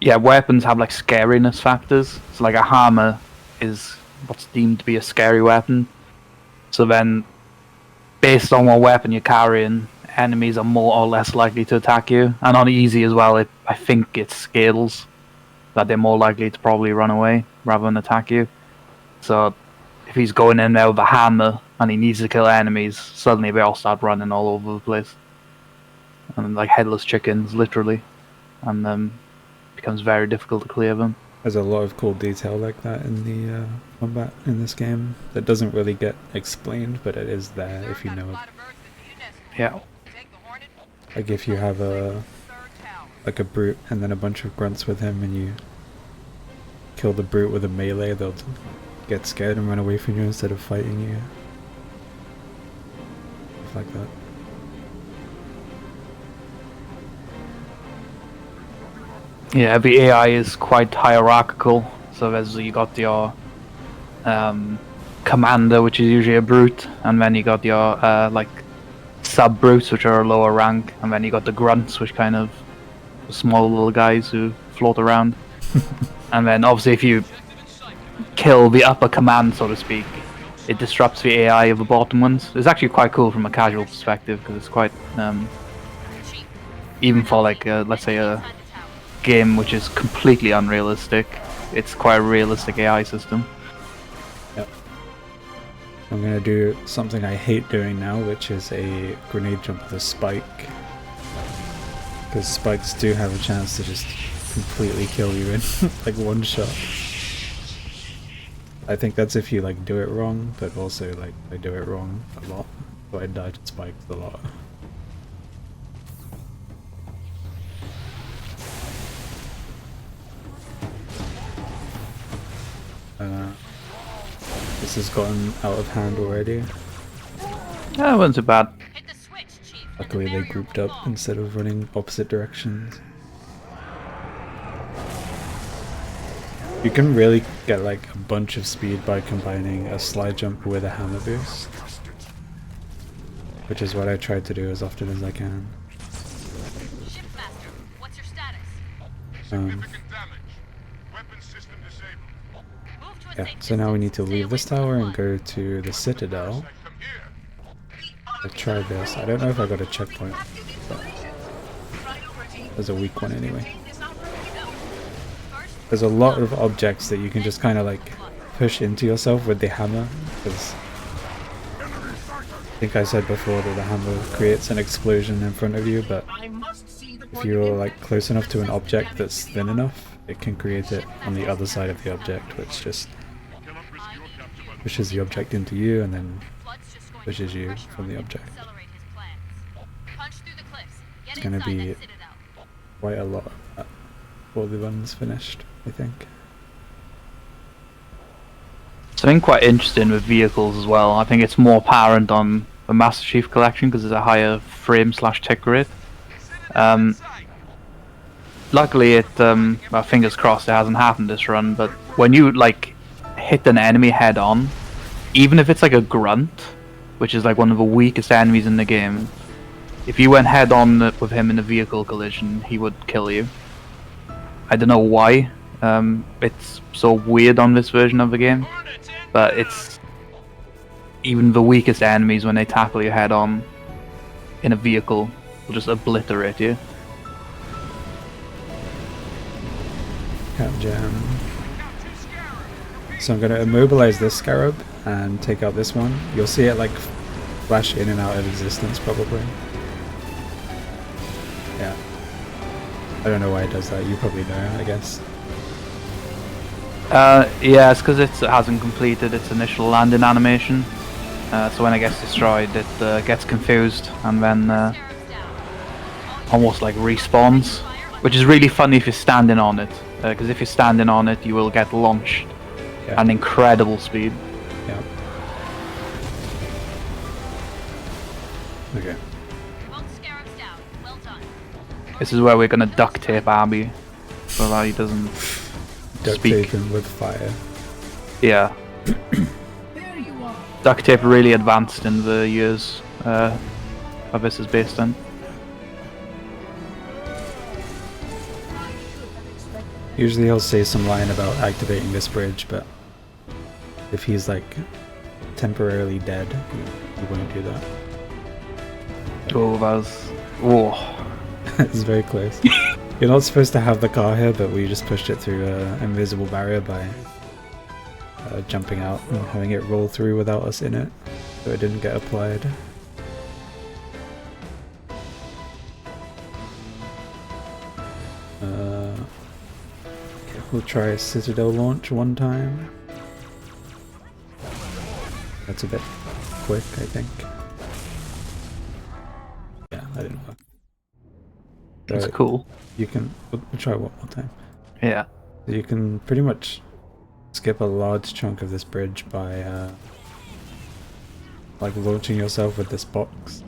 yeah, weapons have like scariness factors. So like a hammer is what's deemed to be a scary weapon. So then, based on what weapon you're carrying, enemies are more or less likely to attack you. And on easy as well, I think it scales that they're more likely to probably run away rather than attack you. So if he's going in there with a hammer and he needs to kill enemies, suddenly they all start running all over the place. And like headless chickens, literally. And becomes very difficult to clear them. There's a lot of cool detail like that in the combat in this game that doesn't really get explained, but it is there if you know it. Yeah. Like if you have like a brute and then a bunch of grunts with him, and you kill the brute with a melee, they'll get scared and run away from you instead of fighting you. Stuff like that. Yeah, the AI is quite hierarchical. So there's you got your commander, which is usually a brute, and then you got your like sub brutes, which are a lower rank, and then you got the grunts, which kind of small little guys who float around. And then obviously if you kill the upper command, so to speak, it disrupts the AI of the bottom ones. It's actually quite cool from a casual perspective because it's quite even for like let's say a game which is completely unrealistic, it's quite a realistic AI system. Yep. I'm gonna do something I hate doing now, which is a grenade jump with a spike. Because spikes do have a chance to just completely kill you in like one shot. I think that's if you like do it wrong, but also like I do it wrong a lot, so I die to spikes a lot. This has gotten out of hand already. Yeah, it wasn't too bad. Hit the switch, Chief. and Luckily the they barrier grouped will up fall. instead of running opposite directions. You can really get like a bunch of speed by combining a slide jump with a hammer boost, which is what I try to do as often as I can. Shipmaster, what's your status? Significant damage. Weapon system disabled. Move to a Yeah, safe so now we need to distance. Stay leave away this from the tower and flood. go to the Citadel. From here. I tried this. I don't know if I got a checkpoint, but there's a weak one anyway. There's a lot of objects that you can just kind of like push into yourself with the hammer, because I think I said before that the hammer creates an explosion in front of you, but if you're like close enough to an object that's thin enough, it can create it on the other side of the object, which just pushes the object into you and then Flood's just going to pushes put you pressure from on the him to object. accelerate his plans. Punch through the cliffs. Get It's gonna inside be that citadel. quite a lot before the run's finished, I think. Something quite interesting with vehicles as well. I think it's more apparent on the Master Chief Collection because there's a higher frame/tick rate. Luckily, it well, fingers crossed, it hasn't happened this run. But when you like hit an enemy head on, even if it's like a grunt, which is like one of the weakest enemies in the game, if you went head on with him in a vehicle collision, he would kill you. I don't know why. It's so weird on this version of the game, but it's even the weakest enemies when they tackle you head on in a vehicle will just obliterate you. Cap jam. So I'm going to immobilize this scarab and take out this one. You'll see it like flash in and out of existence probably. Yeah. I don't know why it does that. You probably know, I guess. Yeah, it's because it hasn't completed its initial landing animation. So when it gets destroyed, it gets confused and then Sheriff's down. almost like respawns, which is really funny if you're standing on it. Because if you're standing on it, you will get launched Yeah. at incredible speed. Yeah. Okay. Both scarabs down. Well done. This is where we're gonna duct tape Abby so that he doesn't Duct speak. tape him with fire. Yeah. Duct tape really advanced in the years of this is based on. Usually he'll say some line about activating this bridge, but if he's like temporarily dead, he won't do that. Oh, that was... Oh. It's very close. You're not supposed to have the car here, but we just pushed it through an invisible barrier by jumping out and having it roll through without us in it, so it didn't get applied. We'll try a Citadel launch one time. That's a bit quick, I think. Yeah, that didn't work. That's So cool. you can... We'll try one more time. Yeah. So you can pretty much skip a large chunk of this bridge by like launching yourself with this box.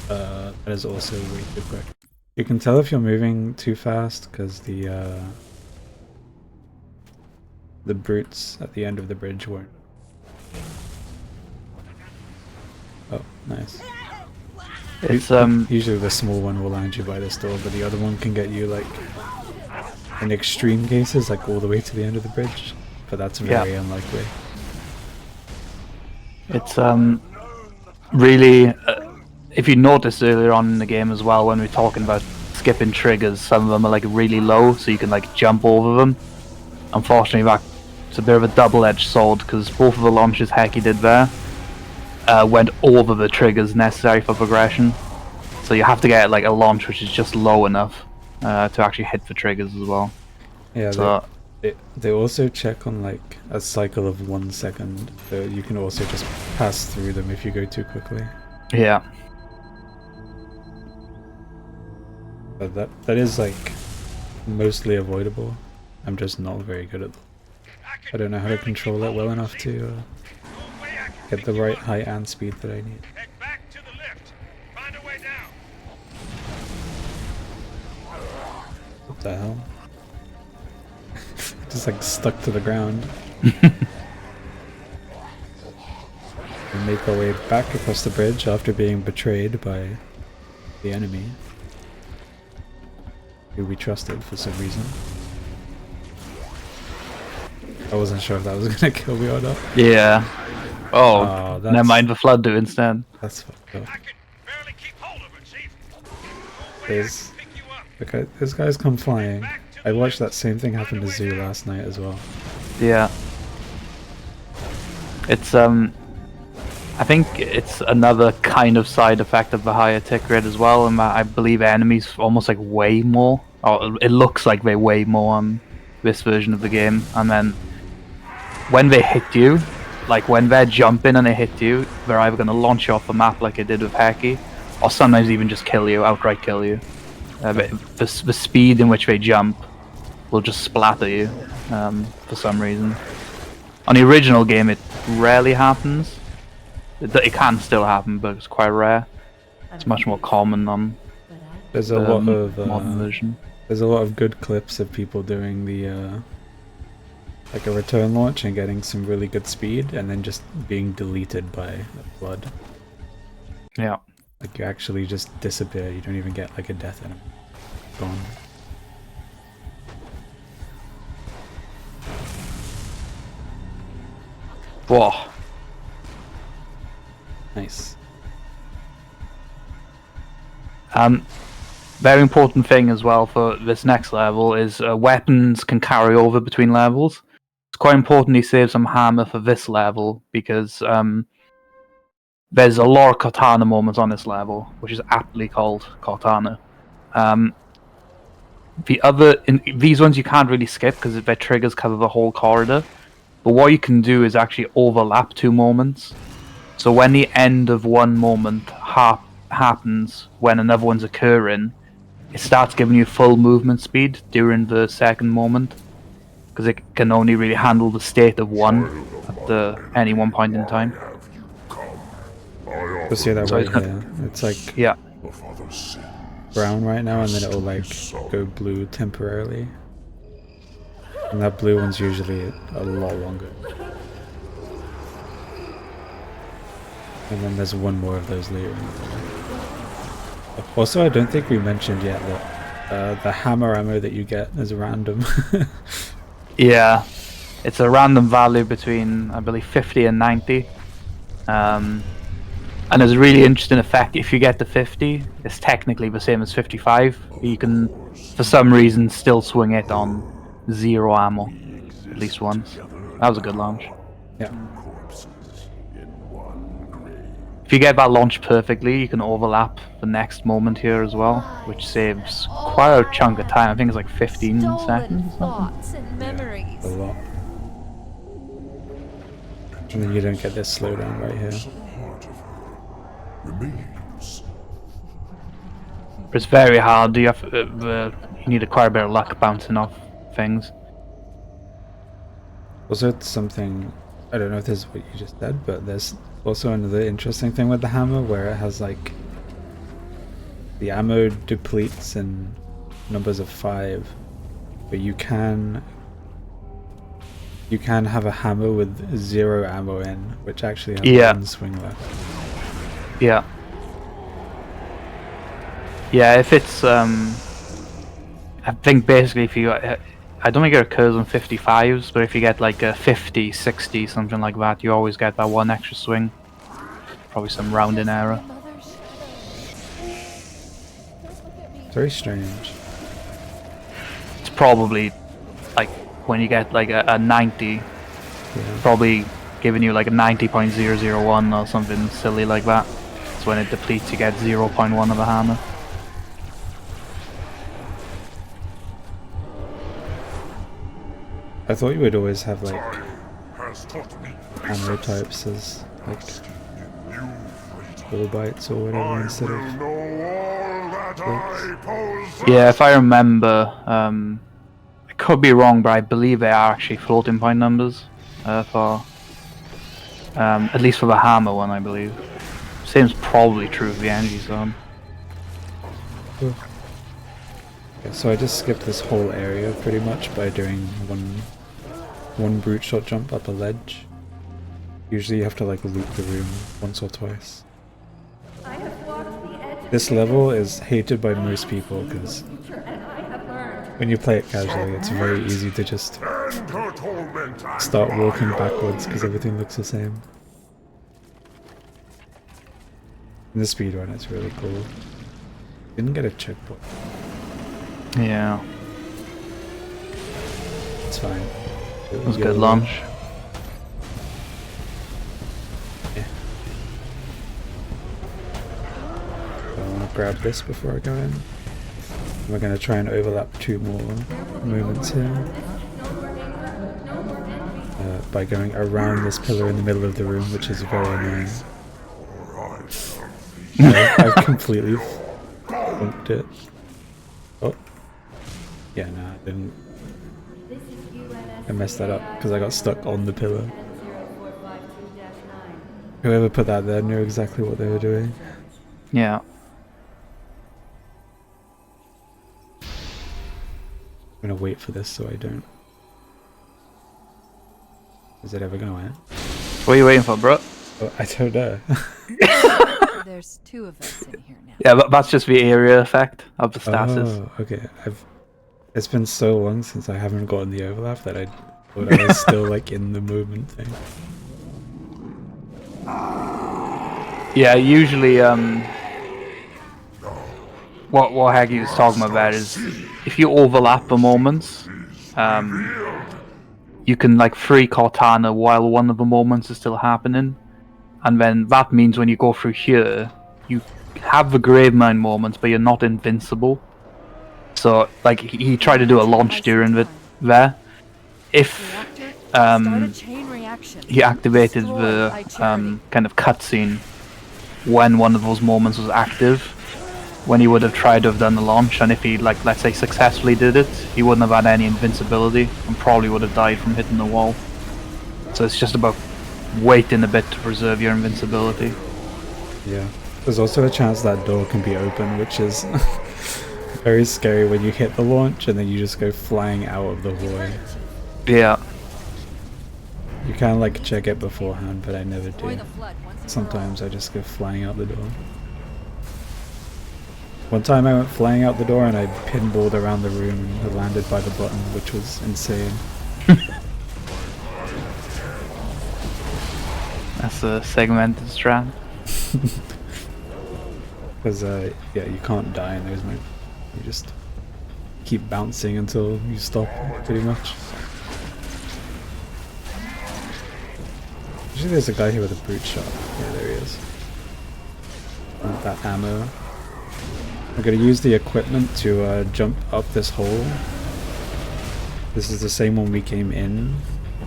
That is also way too quick. You can tell if you're moving too fast because the the brutes at the end of the bridge won't. Oh, nice. It's Usually the small one will land you by this door, but the other one can get you like in extreme cases like all the way to the end of the bridge. But that's very unlikely. It's really if you noticed earlier on in the game as well when we were talking about skipping triggers, some of them are like really low, so you can like jump over them. Unfortunately, that's a bit of a double-edged sword because both of the launches Heki did there went over the triggers necessary for progression. So you have to get like a launch which is just low enough to actually hit the triggers as well. Yeah, so, they also check on like a cycle of 1 second, so you can also just pass through them if you go too quickly. Yeah. But that is like mostly avoidable. I'm just not very good at them. I don't know how to control it well enough to get the right height and speed that I need. Head back to the lift. Find a way down. What the hell? Just like stuck to the ground. We make our way back across the bridge after being betrayed by the enemy, who we trusted for some reason. I wasn't sure if that was gonna kill me or not. Yeah. Oh, that's, never mind, the flood do instead. That's fucked up. I can barely keep hold of her, Chief. There's, okay, this guy's come flying. I watched that same thing happen to Zoo last night as well. Yeah. It's I think it's another kind of side effect of the higher tick rate as well, and I believe enemies almost like weigh more, or it looks like they weigh more on this version of the game, and then when they hit you, like when they're jumping and they hit you, they're either going to launch you off the map like it did with Heki, or sometimes even just kill you, outright kill you. The speed in which they jump will just splatter you for some reason. On the original game it rarely happens. It can still happen, but it's quite rare. It's much more common on there's a lot of modern version. There's a lot of good clips of people doing the like a return launch and getting some really good speed, and then just being deleted by the flood. Yeah. Like you actually just disappear. You don't even get like a death enemy. Gone. Whoa. Nice. Very important thing as well for this next level is weapons can carry over between levels. It's quite important he saves some hammer for this level because there's a lot of katana moments on this level, which is aptly called katana. These ones you can't really skip because their triggers cover the whole corridor. But what you can do is actually overlap two moments. So when the end of one moment happens when another one's occurring, it starts giving you full movement speed during the second moment, because it can only really handle the state of one at any one point in time. You'll see that right here. It's like brown right now, and then it'll like go blue temporarily. And that blue one's usually a lot longer. And then there's one more of those later. Also, I don't think we mentioned yet that the hammer ammo that you get is random. Yeah, it's a random value between, I believe, 50 and 90. And there's a really interesting effect. If you get to 50, it's technically the same as 55. You can, for some reason, still swing it on 0 ammo, at least once. That was a good launch. Yeah. If you get that launch perfectly, you can overlap the next moment here as well, which saves quite a chunk of time. I think it's like 15 seconds or thoughts and memories. A lot. And then you don't get this slowdown right here. But it's very hard. You have you need quite a bit of luck bouncing off things. Also, it's something, I don't know if this is what you just said, but there's also another interesting thing with the hammer where it has like the ammo depletes in numbers of 5, but you can You can have a hammer with 0 ammo in, which actually has Yeah. 1 swing left. Yeah. Yeah, if it's I think basically if you I don't think it occurs on 55s, but if you get like a 50, 60, something like that, you always get that 1 extra swing. Probably some rounding error. Very strange. It's probably like when you get like a 90, Yeah. probably giving you like a 90.001 or something silly like that. It's when it depletes, you get 0.1 of a hammer. I thought you would always have like Has taught me ammo types as like 4 bytes or whatever instead will of. know all that I possess. Yeah, if I remember, I could be wrong, but I believe they are actually floating point numbers for at least for the hammer one, I believe. Seems probably true of the energy zone. Yeah, so I just skipped this whole area pretty much by doing one brute shot jump up a ledge. Usually you have to like loop the room once or twice. This level is hated by most people because when you play it casually it's very easy to just Enter torment and start walking my backwards because own. everything looks the same. In the speedrun it's really cool. Didn't get a checkpoint. Yeah, It's fine. it was a good launch. Yeah. So I want to grab this before I go in. We're going to try and overlap 2 more movements here. By going around this pillar in the middle of the room, which is very annoying. I've completely funked it. Oh. Yeah, no, I didn't. I messed that up because I got stuck on the pillar. Whoever put that there knew exactly what they were doing. Yeah. I'm gonna wait for this so I don't. Is it ever gonna end? What are you waiting for, bro? Oh, I don't know. There's 2 of us in here now. Yeah, but that's just the area effect of the stasis. Oh, okay. It's been so long since I haven't gotten the overlap that I thought I was still like in the movement thing. Yeah, usually what Haggy was talking about is if you overlap the moments, you can like free Cortana while one of the moments is still happening, and then that means when you go through here, you have the Gravemind moments, but you're not invincible. So like he tried to do a launch during it there. If he activated the kind of cutscene when one of those moments was active, when he would have tried to have done the launch, and if he, like, let's say successfully did it, he wouldn't have had any invincibility and probably would have died from hitting the wall. So it's just about waiting a bit to preserve your invincibility. Yeah. There's also a chance that door can be open, which is very scary when you hit the launch and then you just go flying out of the hallway. Yeah. You can like check it beforehand, but I never do. Sometimes I just go flying out the door. One time I went flying out the door and I pinballed around the room and landed by the button, which was insane. That's a segmented strat. Because yeah, you can't die in those moves. You just keep bouncing until you stop, pretty much. Usually there's a guy here with a brute shot. Yeah, there he is. Want that ammo. I'm gonna use the equipment to jump up this hole. This is the same one we came in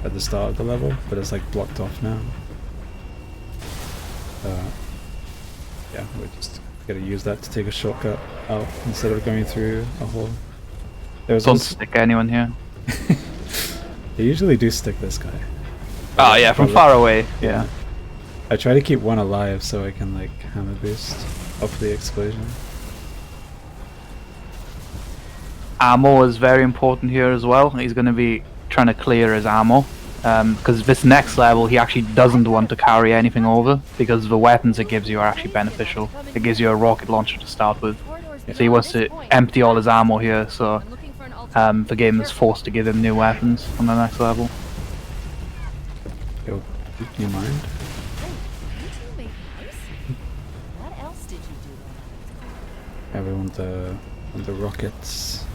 at the start of the level, but it's like blocked off now. Yeah, we're just gonna use that to take a shortcut out instead of going through a hole. There's Don't also stick anyone here. they usually do stick this guy. Oh yeah, from far away, yeah. I try to keep one alive so I can like hammer boost up the explosion. Ammo is very important here as well. He's going to be trying to clear his ammo. Because this next level he actually doesn't want to carry anything over because the weapons it gives you are actually beneficial. It gives you a rocket launcher to start with, so he wants to empty all his ammo here, so the game is forced to give him new weapons on the next level. Yo, do you mind? What else did you do? Yeah, we want the rockets.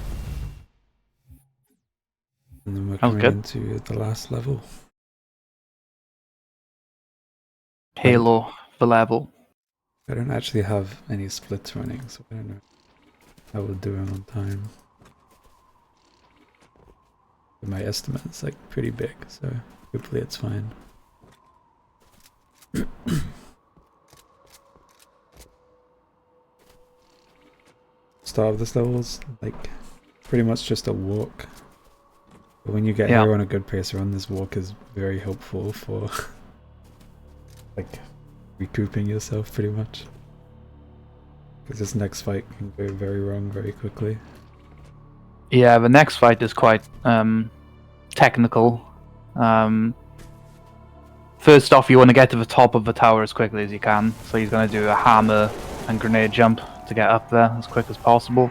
And then we're Sounds coming good. into the last level. Halo, the level. I don't actually have any splits running, so I don't know how we'll do it on time. But my estimate is like pretty big, so hopefully it's fine. Start of this level is like pretty much just a walk. But when you get here on a good pace run, this walk is very helpful for like recouping yourself pretty much. Because this next fight can go very wrong very quickly. Yeah, the next fight is quite technical. First off, you want to get to the top of the tower as quickly as you can, so he's going to do a hammer and grenade jump to get up there as quick as possible.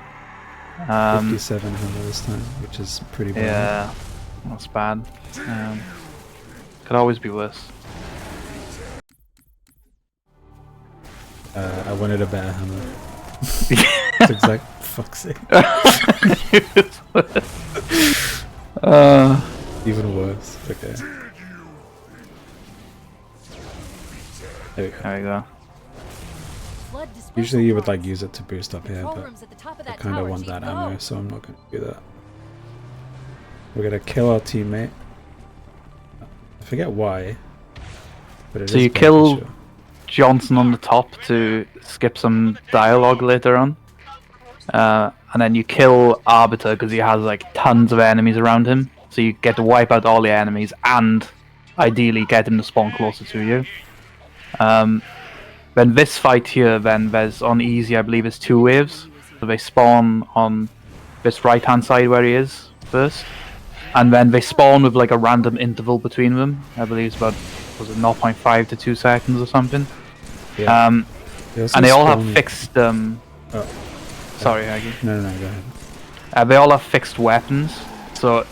57 hammer this time, which is pretty bad. Yeah, that's bad. Could always be worse. I wanted a better hammer. It's exact fuck's sake. Even worse. Okay. There we go. There we go. Usually you would like use it to boost up here, but I kind of want that ammo, so I'm not going to do that. We're going to kill our teammate. I forget why, but it So is you kill beneficial. Johnson on the top to skip some dialogue later on. And then you kill Arbiter because he has like tons of enemies around him. So you get to wipe out all the enemies and ideally get him to spawn closer to you. Then this fight here, then there's on easy, I believe it's 2 waves. So they spawn on this right hand side where he is first. And then they spawn with like a random interval between them. I believe it's about, was it 0.5 to 2 seconds or something. Yeah. And they all have fixed sorry, Hagi. No, go ahead. They all have fixed weapons, so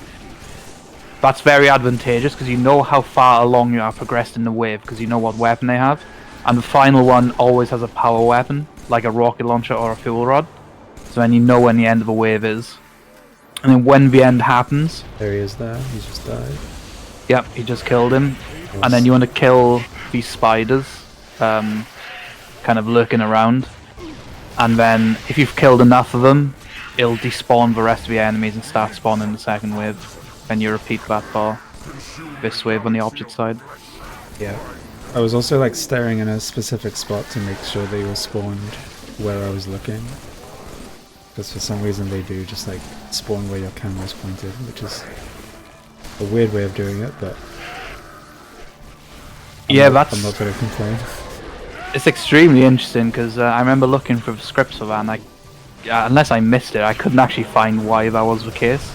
that's very advantageous because you know how far along you are progressed in the wave because you know what weapon they have. And the final one always has a power weapon, like a rocket launcher or a fuel rod. So then you know when the end of a wave is. And then when the end happens... There he is there, he just died. Yep, he just killed him. Yes. And then you want to kill these spiders, kind of lurking around. And then if you've killed enough of them, it'll despawn the rest of the enemies and start spawning the second wave. Then you repeat that for this wave on the opposite side. Yeah. I was also like staring in a specific spot to make sure they all spawned where I was looking. Because for some reason they do just like spawn where your camera's pointed, which is a weird way of doing it, but I'm not going to complain. It's extremely interesting because I remember looking for the scripts for that and unless I missed it, I couldn't actually find why that was the case.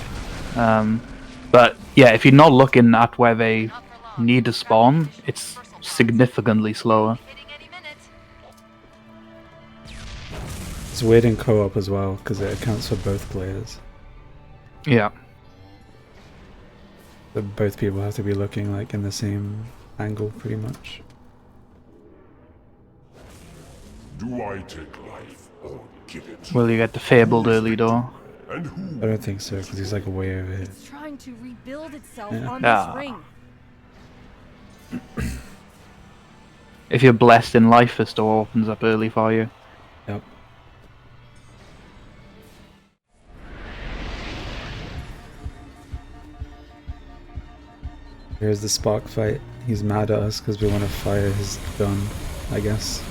But yeah, if you're not looking at where they need to spawn, it's significantly slower. It's weird in co-op as well because it accounts for both players. Yeah. So both people have to be looking like in the same angle pretty much. Do I take life or give it? Will you get the fabled early door? And who? I don't think so because he's like way over here. It's trying to rebuild itself Yeah. on Yeah. this ring. If you're blessed in life, this door opens up early for you. Yep. Here's the spark fight. He's mad at us because we want to fire his gun, I guess.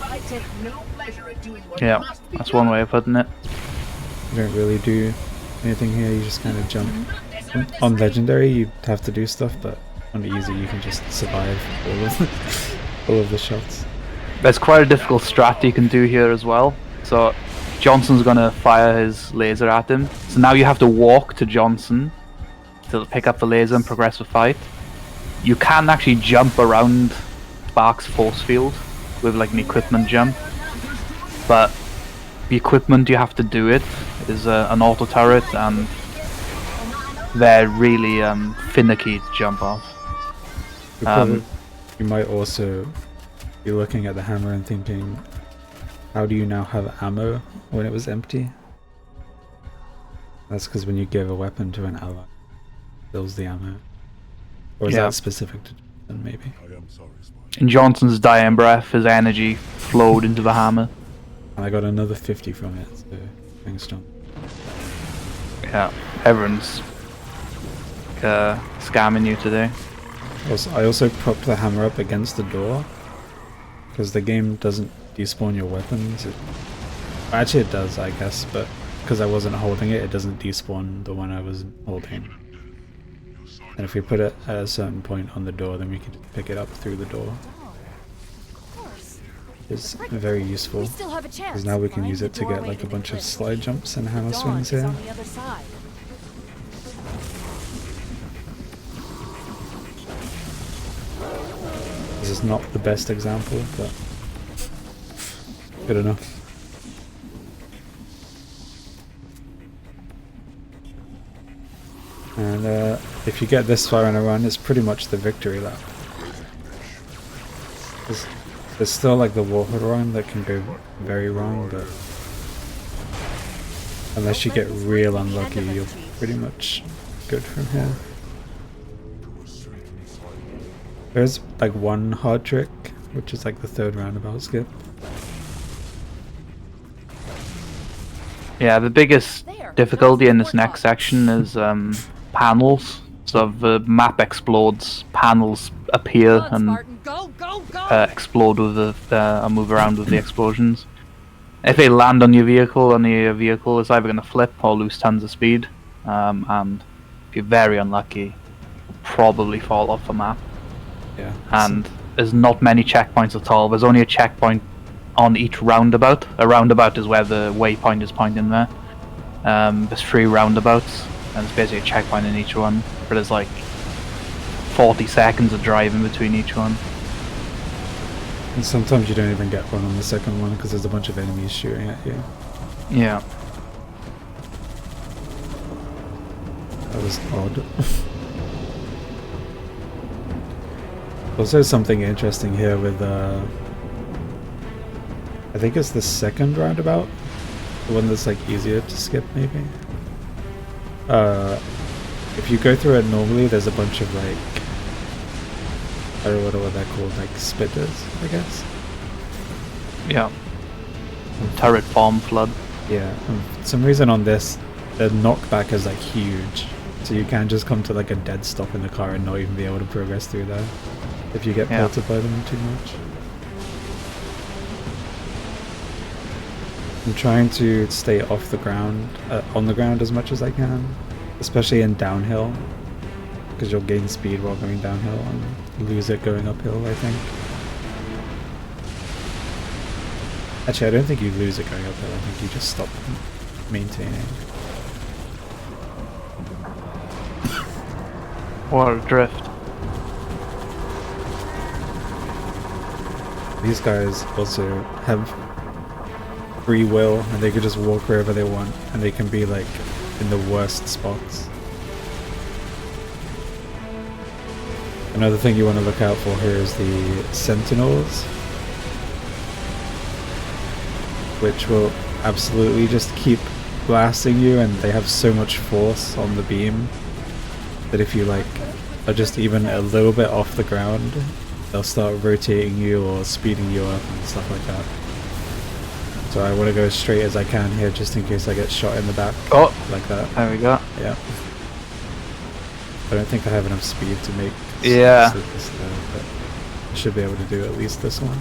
I take no pleasure in doing what Yeah, must be that's one way of putting it. You don't really do anything here, you just kind of jump. On Legendary you have to do stuff, but on Easy you can just survive all of the shots. There's quite a difficult strat you can do here as well. So Johnson's gonna fire his laser at him. So now you have to walk to Johnson to pick up the laser and progress the fight. you can actually jump around Spark's force field with like an equipment jump, but the equipment you have to do it is an auto turret, and they're really finicky to jump off. You might also be looking at the hammer and thinking, how do you now have ammo when it was empty? That's because when you give a weapon to an ally, it fills the ammo. Or is that specific to Johnson, maybe? I am sorry, Smart. In Johnson's dying breath, his energy flowed into the hammer. And I got another 50 from it, so thanks, John. Yeah, everyone's scamming you today. I also propped the hammer up against the door, because the game doesn't despawn your weapons. Actually it does, I guess, but because I wasn't holding it, it doesn't despawn the one I was holding. And if we put it at a certain point on the door, then we can pick it up through the door. It's very useful, because now we can use it to get like a bunch of slide jumps and hammer swings here. This is not the best example, but good enough. And if you get this far in a run, it's pretty much the victory lap. There's still like the warhood run that can go very wrong, but unless you get real unlucky, you're pretty much good from here. There's like one hard trick, which is like the third roundabout skip. Yeah, the biggest difficulty in this next section is panels. So the map explodes, panels appear and explode with the move around with the explosions. If they land on your vehicle, your vehicle is either going to flip or lose tons of speed. And if you're very unlucky, you'll probably fall off the map. Yeah. And there's not many checkpoints at all. There's only a checkpoint on each roundabout. A roundabout is where the waypoint is pointing there. There's 3 roundabouts, and it's basically a checkpoint in each one. But there's like 40 seconds of driving between each one. And sometimes you don't even get one on the second one because there's a bunch of enemies shooting at you. Yeah. That was odd. Also something interesting here with I think it's the second roundabout, the one that's like easier to skip maybe. If you go through it normally, there's a bunch of like, I don't know what they're called, like spitters, I guess. Yeah. Turret bomb flood. Yeah, and for some reason on this, the knockback is like huge, so you can just come to like a dead stop in the car and not even be able to progress through there if you get pelted by them too much. I'm trying to stay off the ground, on the ground as much as I can, especially in downhill, because you'll gain speed while going downhill and lose it going uphill, I think. Actually, I don't think you lose it going uphill, I think you just stop maintaining. Or drift. These guys also have free will, and they can just walk wherever they want, and they can be like in the worst spots. Another thing you want to look out for here is the sentinels, which will absolutely just keep blasting you, and they have so much force on the beam that if you like are just even a little bit off the ground, they'll start rotating you or speeding you up and stuff like that. So I want to go as straight as I can here, just in case I get shot in the back. Oh, like that. There we go. Yeah. I don't think I have enough speed to make this though, but I should be able to do at least this one.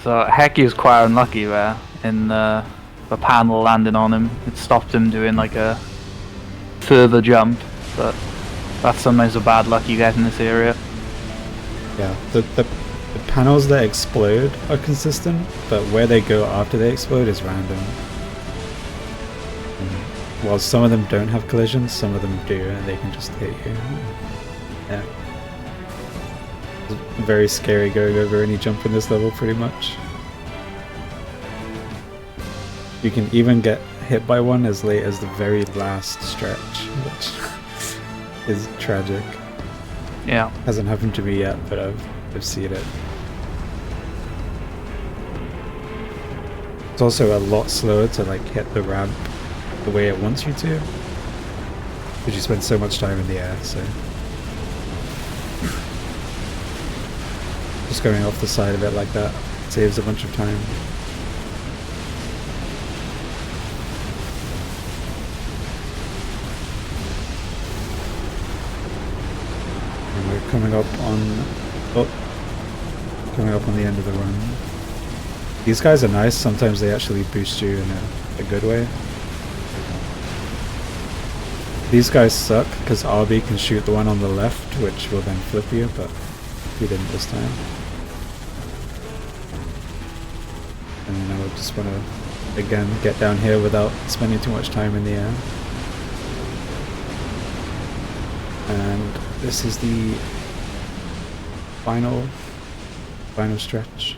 So Heki is quite unlucky there in the panel landing on him. It stopped him doing like a further jump, but that's sometimes a bad luck you get in this area. Yeah, the panels that explode are consistent, but where they go after they explode is random. Well, some of them don't have collisions, some of them do, and they can just hit you. Yeah. It's very scary going over any jump in this level, pretty much. You can even get hit by one as late as the very last stretch, which is tragic. Yeah. Hasn't happened to me yet, but I've seen it. It's also a lot slower to like hit the ramp the way it wants you to, because you spend so much time in the air. So just going off the side of it like that saves a bunch of time. And we're coming up on the end of the run. These guys are nice. Sometimes they actually boost you in a good way. These guys suck because RB can shoot the one on the left, which will then flip you, but he didn't this time. And then I would just want to, again, get down here without spending too much time in the air. And this is the final stretch.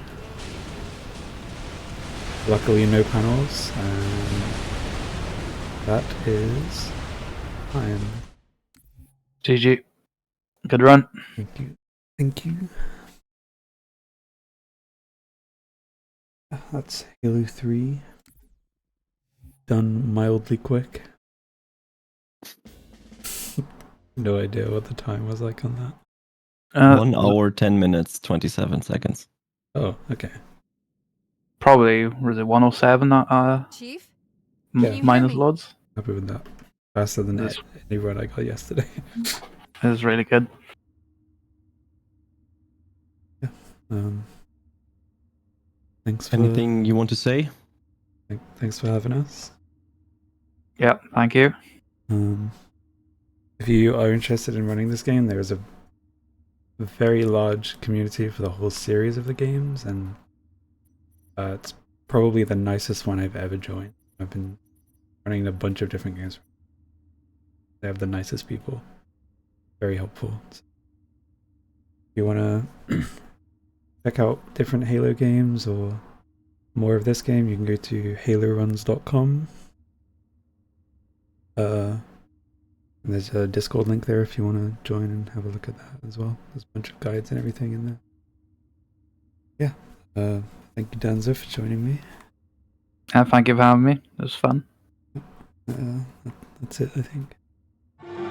Luckily no panels, and that is fine. GG. Good run. Thank you. Thank you. That's Halo 3. Done mildly quick. No idea what the time was like on that. 1 hour, 10 minutes, 27 seconds. Oh, okay. Probably, was it 107 Chief? Yeah. Can you minus hear me? loads? Happy with that. Faster than Yes. any run I got yesterday. It was really good. Thanks for Anything you want to say? thanks for having us. Yeah, thank you. If you are interested in running this game, there is a very large community for the whole series of the games, and it's probably the nicest one I've ever joined. I've been running a bunch of different games. They have the nicest people. Very helpful. If you want to check out different Halo games or more of this game, you can go to haloruns.com. And there's a Discord link there if you want to join and have a look at that as well. There's a bunch of guides and everything in there. Yeah. Thank you, Danzo, for joining me. And thank you for having me. It was fun. That's it, I think.